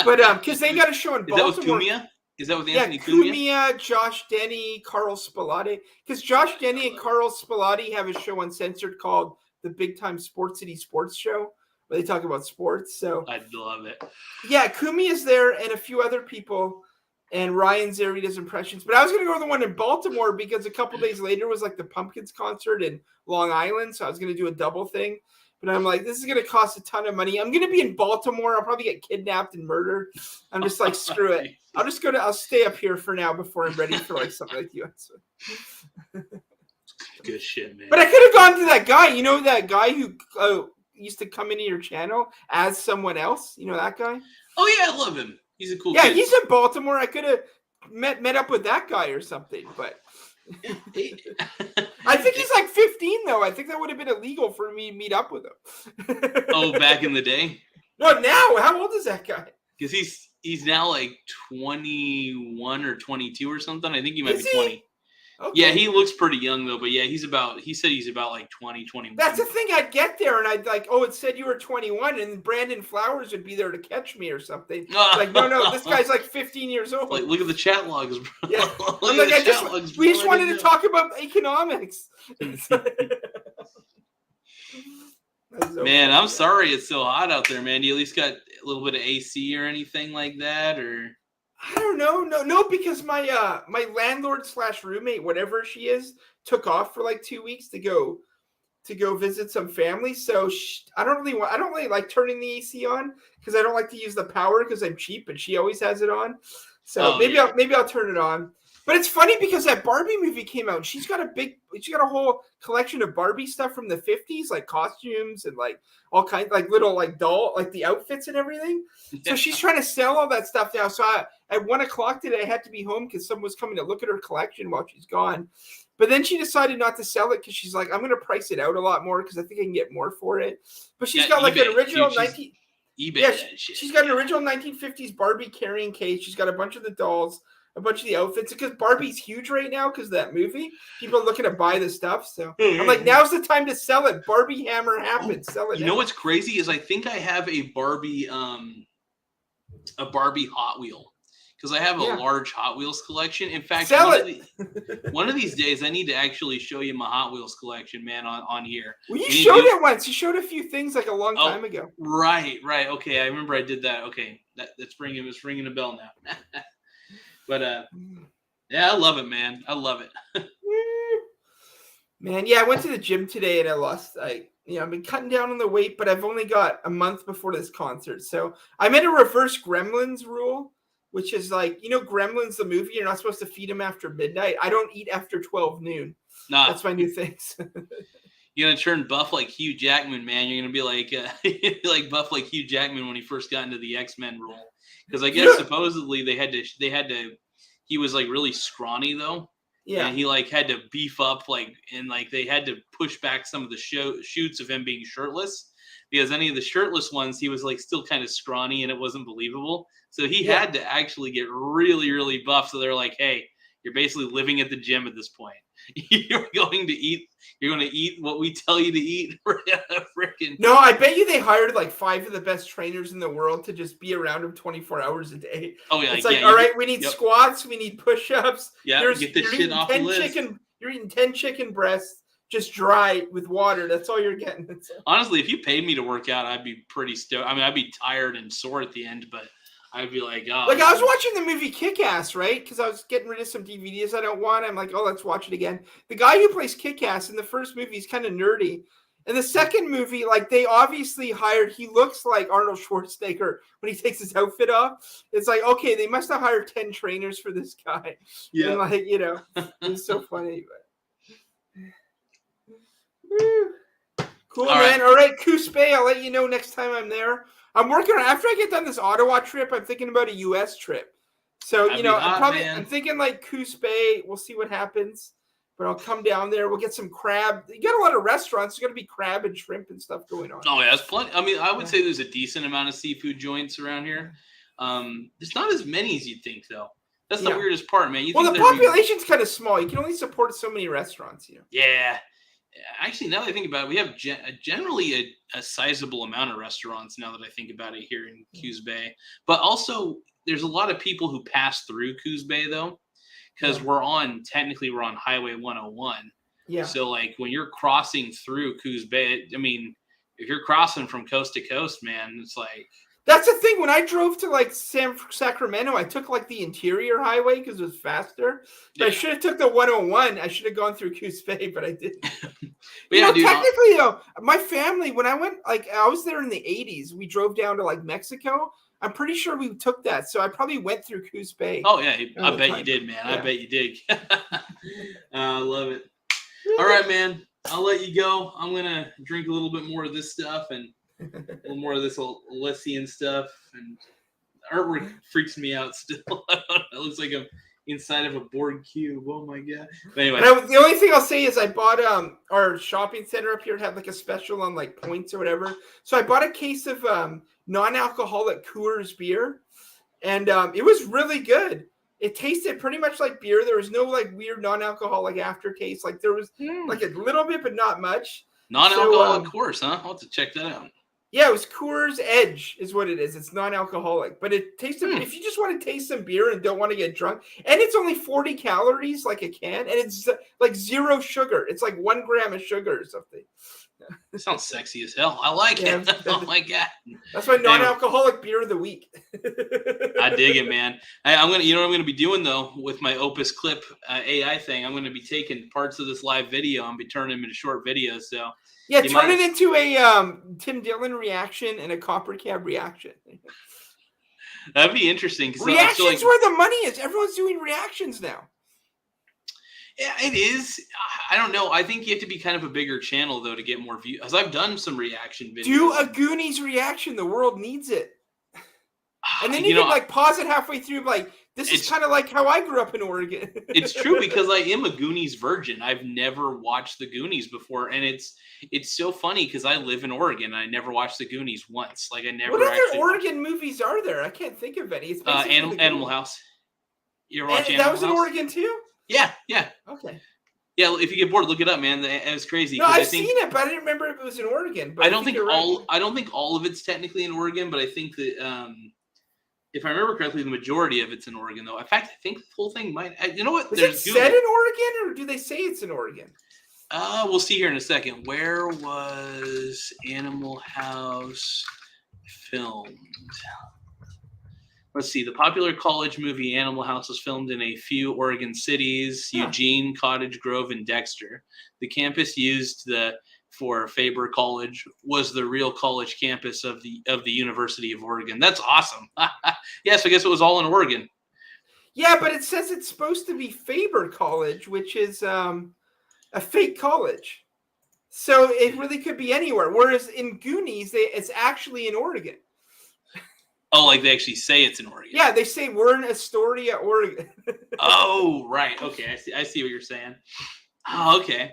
But because they got a show in Baltimore. Is that with Cumia? Is that with Anthony Cumia, Josh Denny, Carl Spilati. Because Josh Denny and Carl Spilati have a show Uncensored called the Big Time Sports City Sports Show, where they talk about sports. So I love it. Yeah, Cumia's there and a few other people, and Ryan's there. He does impressions. But I was going to go to the one in Baltimore because a couple days later was like the Pumpkins concert in Long Island, so I was going to do a double thing. But I'm like, this is going to cost a ton of money. I'm going to be in Baltimore. I'll probably get kidnapped and murdered. I'm just like, screw it. I'll stay up here for now before I'm ready for like something like the US. Good shit, man. But I could have gone to that guy. You know that guy who used to come into your channel as someone else? You know that guy? Oh, yeah, I love him. He's a cool kid. Yeah, he's in Baltimore. I could have met up with that guy or something, but... I think he's like 15 though. I think that would have been illegal for me to meet up with him. Oh, back in the day? No, now. How old is that guy? Because he's now like 21 or 22 or something. I think he might be 20. Okay. Yeah, he looks pretty young though. But yeah, he said he's about like 20, 21. That's the thing. I'd get there and I'd like, oh, it said you were 21, and Brandon Flowers would be there to catch me or something. Like, no, this guy's like 15 years old. Like, look at the chat logs, bro. Yeah. I'm like, we just wanted to talk about economics. Man, I'm sorry it's so hot out there, man. Do you at least got a little bit of AC or anything like that, or? I don't know. No, because my my landlord / roommate, whatever she is, took off for like 2 weeks to go visit some family. So I don't really like turning the AC on because I don't like to use the power because I'm cheap, but she always has it on. So maybe I'll turn it on. But it's funny because that Barbie movie came out. She's got a whole collection of Barbie stuff from the 50s, like costumes and like all kinds, like little like doll, like the outfits and everything. So she's trying to sell all that stuff now. So at 1:00 today, I had to be home because someone was coming to look at her collection while she's gone. But then she decided not to sell it because she's like, I'm going to price it out a lot more because I think I can get more for it. But she's got like an original eBay. She's got an original 1950s Barbie carrying case. She's got a bunch of the dolls. a bunch of the outfits because Barbie's huge right now because of that movie. People are looking to buy the stuff. So I'm like, now's the time to sell it. Barbie Hammer happens. Sell it. You know what's crazy is I think I have a Barbie Hot Wheel because I have a large Hot Wheels collection. In fact, one of these days I need to actually show you my Hot Wheels collection, man, on here. Well, you showed it once. You showed a few things like a long time ago. Right. Okay, I remember I did that. Okay, it's ringing a bell now. But yeah, I love it, man. I love it. Man, yeah, I went to the gym today and I lost. I've been cutting down on the weight, but I've only got a month before this concert, so I'm in a reverse Gremlins rule. Which is like, Gremlins, the movie, you're not supposed to feed them after midnight. I don't eat after 12 noon. Nah. That's my new thing. You're going to turn buff like Hugh Jackman, man. You're going to be like buff like Hugh Jackman when he first got into the X-Men role. Because I guess supposedly they had to, he was like really scrawny though. Yeah. And he like had to beef up and they had to push back some of the shoots of him being shirtless. Because any of the shirtless ones, he was like still kind of scrawny and it wasn't believable. So he had to actually get really, really buff. So they're like, hey, you're basically living at the gym at this point. You're going to eat what we tell you to eat. No, I bet you they hired like 5 of the best trainers in the world to just be around him 24 hours a day. Oh yeah. It's like, all right, we need squats, we need push-ups. Yeah, get this shit off the list. You're eating 10 chicken breasts. Just dry with water. That's all you're getting. Honestly, if you paid me to work out, I'd be pretty stoked. I mean, I'd be tired and sore at the end, but I'd be like, oh. Like I was watching the movie Kick-Ass, right? Because I was getting rid of some DVDs I don't want. I'm like, oh, let's watch it again. The guy who plays Kick-Ass in the first movie is kind of nerdy. In the second movie, like they obviously he looks like Arnold Schwarzenegger when he takes his outfit off. It's like, okay, they must have hired 10 trainers for this guy. Yeah. And like, it's so funny. But. Cool, man. All right, Coos Bay. I'll let you know next time I'm there. I'm working on after I get done this Ottawa trip. I'm thinking about a U.S. trip. So I'm thinking like Coos Bay. We'll see what happens, but I'll come down there. We'll get some crab. You got a lot of restaurants. There's going to be crab and shrimp and stuff going on. Oh yeah, there's plenty. I mean, I would say there's a decent amount of seafood joints around here. There's not as many as you'd think, though. That's the weirdest part, man. The population's kind of small. You can only support so many restaurants here. Yeah. Actually, now that I think about it, we have generally a sizable amount of restaurants now that I think about it here in Coos Bay. But also, there's a lot of people who pass through Coos Bay, though, because we're on Highway 101. Yeah. So, like, when you're crossing through Coos Bay, I mean, if you're crossing from coast to coast, man, it's like... That's the thing. When I drove to like Sacramento, I took like the interior highway because it was faster. But I should have took the 101. I should have gone through Coos Bay, but I didn't. Technically, though, my family, when I went, like I was there in the 80s, we drove down to like Mexico. I'm pretty sure we took that. So I probably went through Coos Bay. Oh, yeah. I bet you did, man. Yeah. I bet you did. I love it. All right, man. I'll let you go. I'm going to drink a little bit more of this stuff and a little more of this Elysian stuff, and artwork freaks me out still. It looks like I'm inside of a board cube. Oh my god! But anyway, the only thing I'll say is I bought our shopping center up here had like a special on like points or whatever. So I bought a case of non-alcoholic Coors beer, and it was really good. It tasted pretty much like beer. There was no like weird non-alcoholic aftertaste. Like there was like a little bit, but not much. Non-alcoholic Coors, huh? I'll have to check that out. Yeah, it was Coors Edge is what it is. It's non-alcoholic, but it tasted, if you just want to taste some beer and don't want to get drunk, and it's only 40 calories like a can, and it's like 0 sugar. It's like 1 gram of sugar or something. It sounds sexy as hell. I like it. Oh my god. That's my non-alcoholic beer of the week. I dig it, man. I'm gonna, what I'm gonna be doing though with my Opus Clip AI thing. I'm gonna be taking parts of this live video and be turning them into short videos. So yeah, turn it into a Tim Dillon reaction and a Copper Cab reaction. That'd be interesting. Reactions where the money is. Everyone's doing reactions now. Yeah, it is. I don't know. I think you have to be kind of a bigger channel, though, to get more views. Because I've done some reaction videos. Do a Goonies reaction. The world needs it. And then you can like pause it halfway through. Like, this is kind of like how I grew up in Oregon. It's true because I am a Goonies virgin. I've never watched the Goonies before. And it's so funny because I live in Oregon. And I never watched the Goonies once. Like, I never What other Oregon movies are there? I can't think of any. It's Animal House. You ever watch And Animal that was in House? Oregon too? Yeah. Okay. Yeah, if you get bored, look it up, man. It was crazy. No, 'cause I've seen it, but I didn't remember if it was in Oregon. But I don't think you're all. right. I don't think all of it's technically in Oregon, but I think that if I remember correctly, the majority of it's in Oregon. Though, in fact, I think the whole thing might. You know what? Was it set in Oregon, or do they say it's in Oregon? We'll see here in a second. Where was Animal House filmed? Let's see. The popular college movie Animal House was filmed in a few Oregon cities: Eugene, Cottage Grove, and Dexter. The campus used for Faber College was the real college campus of the University of Oregon. That's awesome. Yes, I guess it was all in Oregon. Yeah, but it says it's supposed to be Faber College, which is a fake college. So it really could be anywhere. Whereas in Goonies, it's actually in Oregon. Oh, like they actually say it's in Oregon. Yeah, they say we're in Astoria, Oregon. Oh, right. Okay, I see what you're saying. Oh, okay.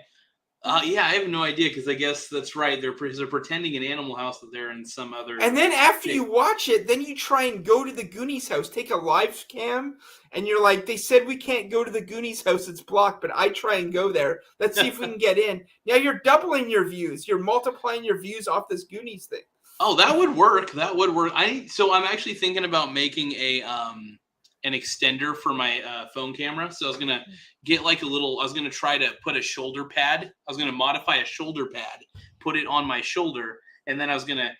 Yeah, I have no idea because I guess that's right. They're pretending in Animal House that they're in some other. And then after you watch it, then you try and go to the Goonies house, take a live cam, and you're like, they said we can't go to the Goonies house, it's blocked, but I try and go there. Let's see if we can get in. Now you're doubling your views. You're multiplying your views off this Goonies thing. Oh, that would work. That would work. So I'm actually thinking about making an extender for my phone camera. So I was gonna get I was gonna try to put a shoulder pad. I was gonna modify a shoulder pad, put it on my shoulder, and then I was gonna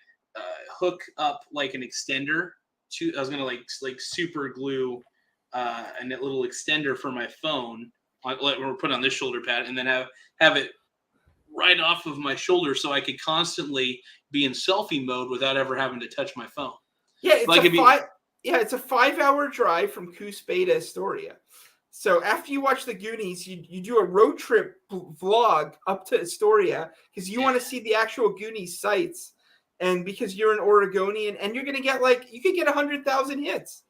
hook up like an extender to. I was gonna like super glue a little extender for my phone. Or put on this shoulder pad, and then have it right off of my shoulder, so I could constantly be in selfie mode without ever having to touch my phone. Yeah, it's a 5-hour drive from Coos Bay to Astoria. So after you watch the Goonies, you do a road trip vlog up to Astoria because you want to see the actual Goonies sites, and because you're an Oregonian, and you're gonna get you could get 100,000 hits.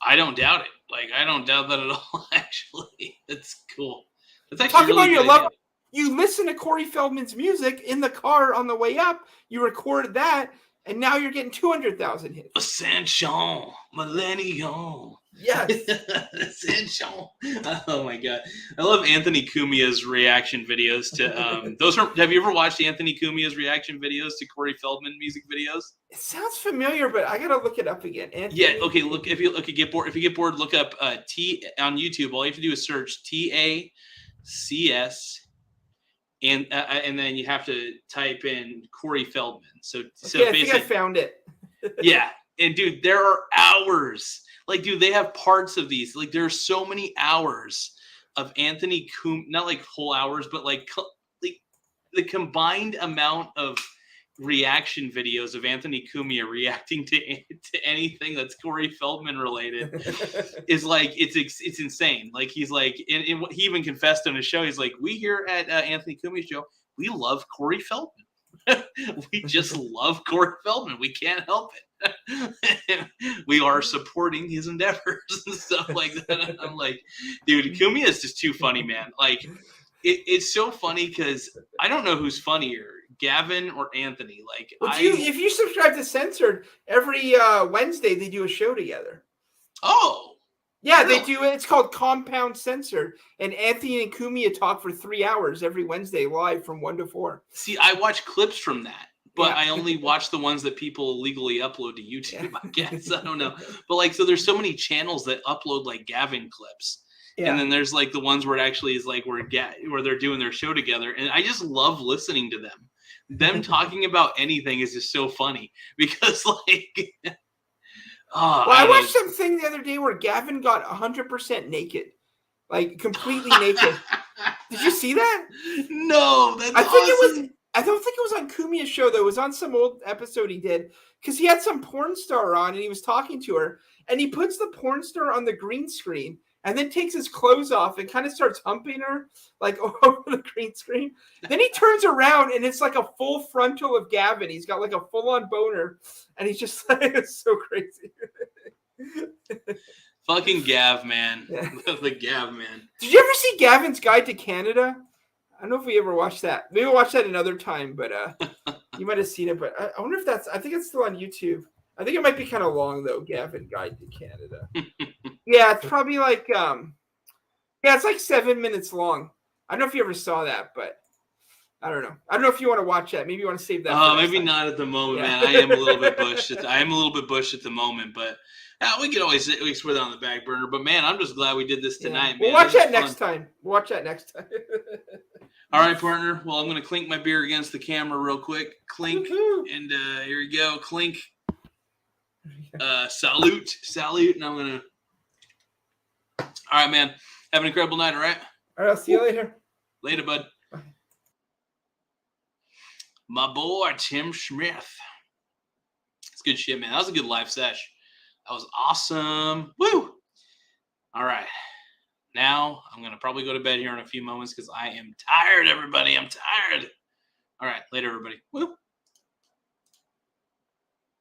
I don't doubt it. I don't doubt that at all. Actually, that's cool. That's actually Talk really about your good love. idea. You listen to Corey Feldman's music in the car on the way up. You recorded that, and now you're getting 200,000 hits. Ascension, Millennium. Yes. Ascension. Oh my god, I love Anthony Cumia's reaction videos to those. Have you ever watched Anthony Cumia's reaction videos to Corey Feldman music videos? It sounds familiar, but I gotta look it up again. Anthony. Yeah. Okay. Look, if you get bored, look up T on YouTube. All you have to do is search TACS. And then you have to type in Corey Feldman. So I think I found it. Yeah, and dude, there are hours. Dude, they have parts of these. There's so many hours of Anthony not whole hours, but the combined amount of reaction videos of Anthony Cumia reacting to anything that's Corey Feldman related is it's insane. He's and he even confessed on his show. He's like, we here at Anthony Cumia's show, we love Corey Feldman. We just love Corey Feldman. We can't help it. We are supporting his endeavors and stuff like that. I'm like, dude, Cumia is just too funny, man. It's so funny because I don't know who's funnier, Gavin or Anthony. If you subscribe to Censored, every Wednesday they do a show together. Oh. Yeah, really? They do. It's called Compound Censored, and Anthony and Cumia talk for 3 hours every Wednesday live from 1 to 4. See, I watch clips from that, but I only watch the ones that people illegally upload to YouTube. I guess I don't know, but so there's so many channels that upload Gavin clips. Yeah. And then there's the ones where it actually is where they're doing their show together. And I just love listening to them. Them talking about anything is just so funny because I watched something the other day where Gavin got 100% naked, completely naked. Did you see that? No, that's awesome. I don't think it was on Cumia's show though. It was on some old episode he did because he had some porn star on and he was talking to her and he puts the porn star on the green screen. And then takes his clothes off and kind of starts humping her over the green screen. Then he turns around and it's a full frontal of Gavin. He's got a full-on boner, and he's just it's so crazy. Fucking Gav, man. Yeah. The Gav, man. Did you ever see Gavin's Guide to Canada? I don't know if we ever watched that. Maybe we'll watch that another time, but you might have seen it. But I wonder if I think it's still on YouTube. I think it might be kind of long though. Gavin Guide to Canada. Yeah, it's probably like yeah, it's like 7 minutes long. I don't know if you ever saw that, but I don't know. I don't know if you want to watch that. Maybe you want to save that. Oh, maybe not at the moment, man. I am a little bit bushed. I am a little bit bushed at the moment, but we can always put it on the back burner. But man, I'm just glad we did this tonight, man. We'll watch that next time. We'll watch that next time. All right, partner. Well, I'm going to clink my beer against the camera real quick. Clink. And here we go. Clink. Salute. And I'm going to. All right, man. Have an incredible night, all right? All right, I'll see you later. Later, bud. My boy, Tim Smith. It's good shit, man. That was a good live sesh. That was awesome. Woo! All right. Now, I'm going to probably go to bed here in a few moments because I am tired, everybody. I'm tired. All right. Later, everybody. Woo!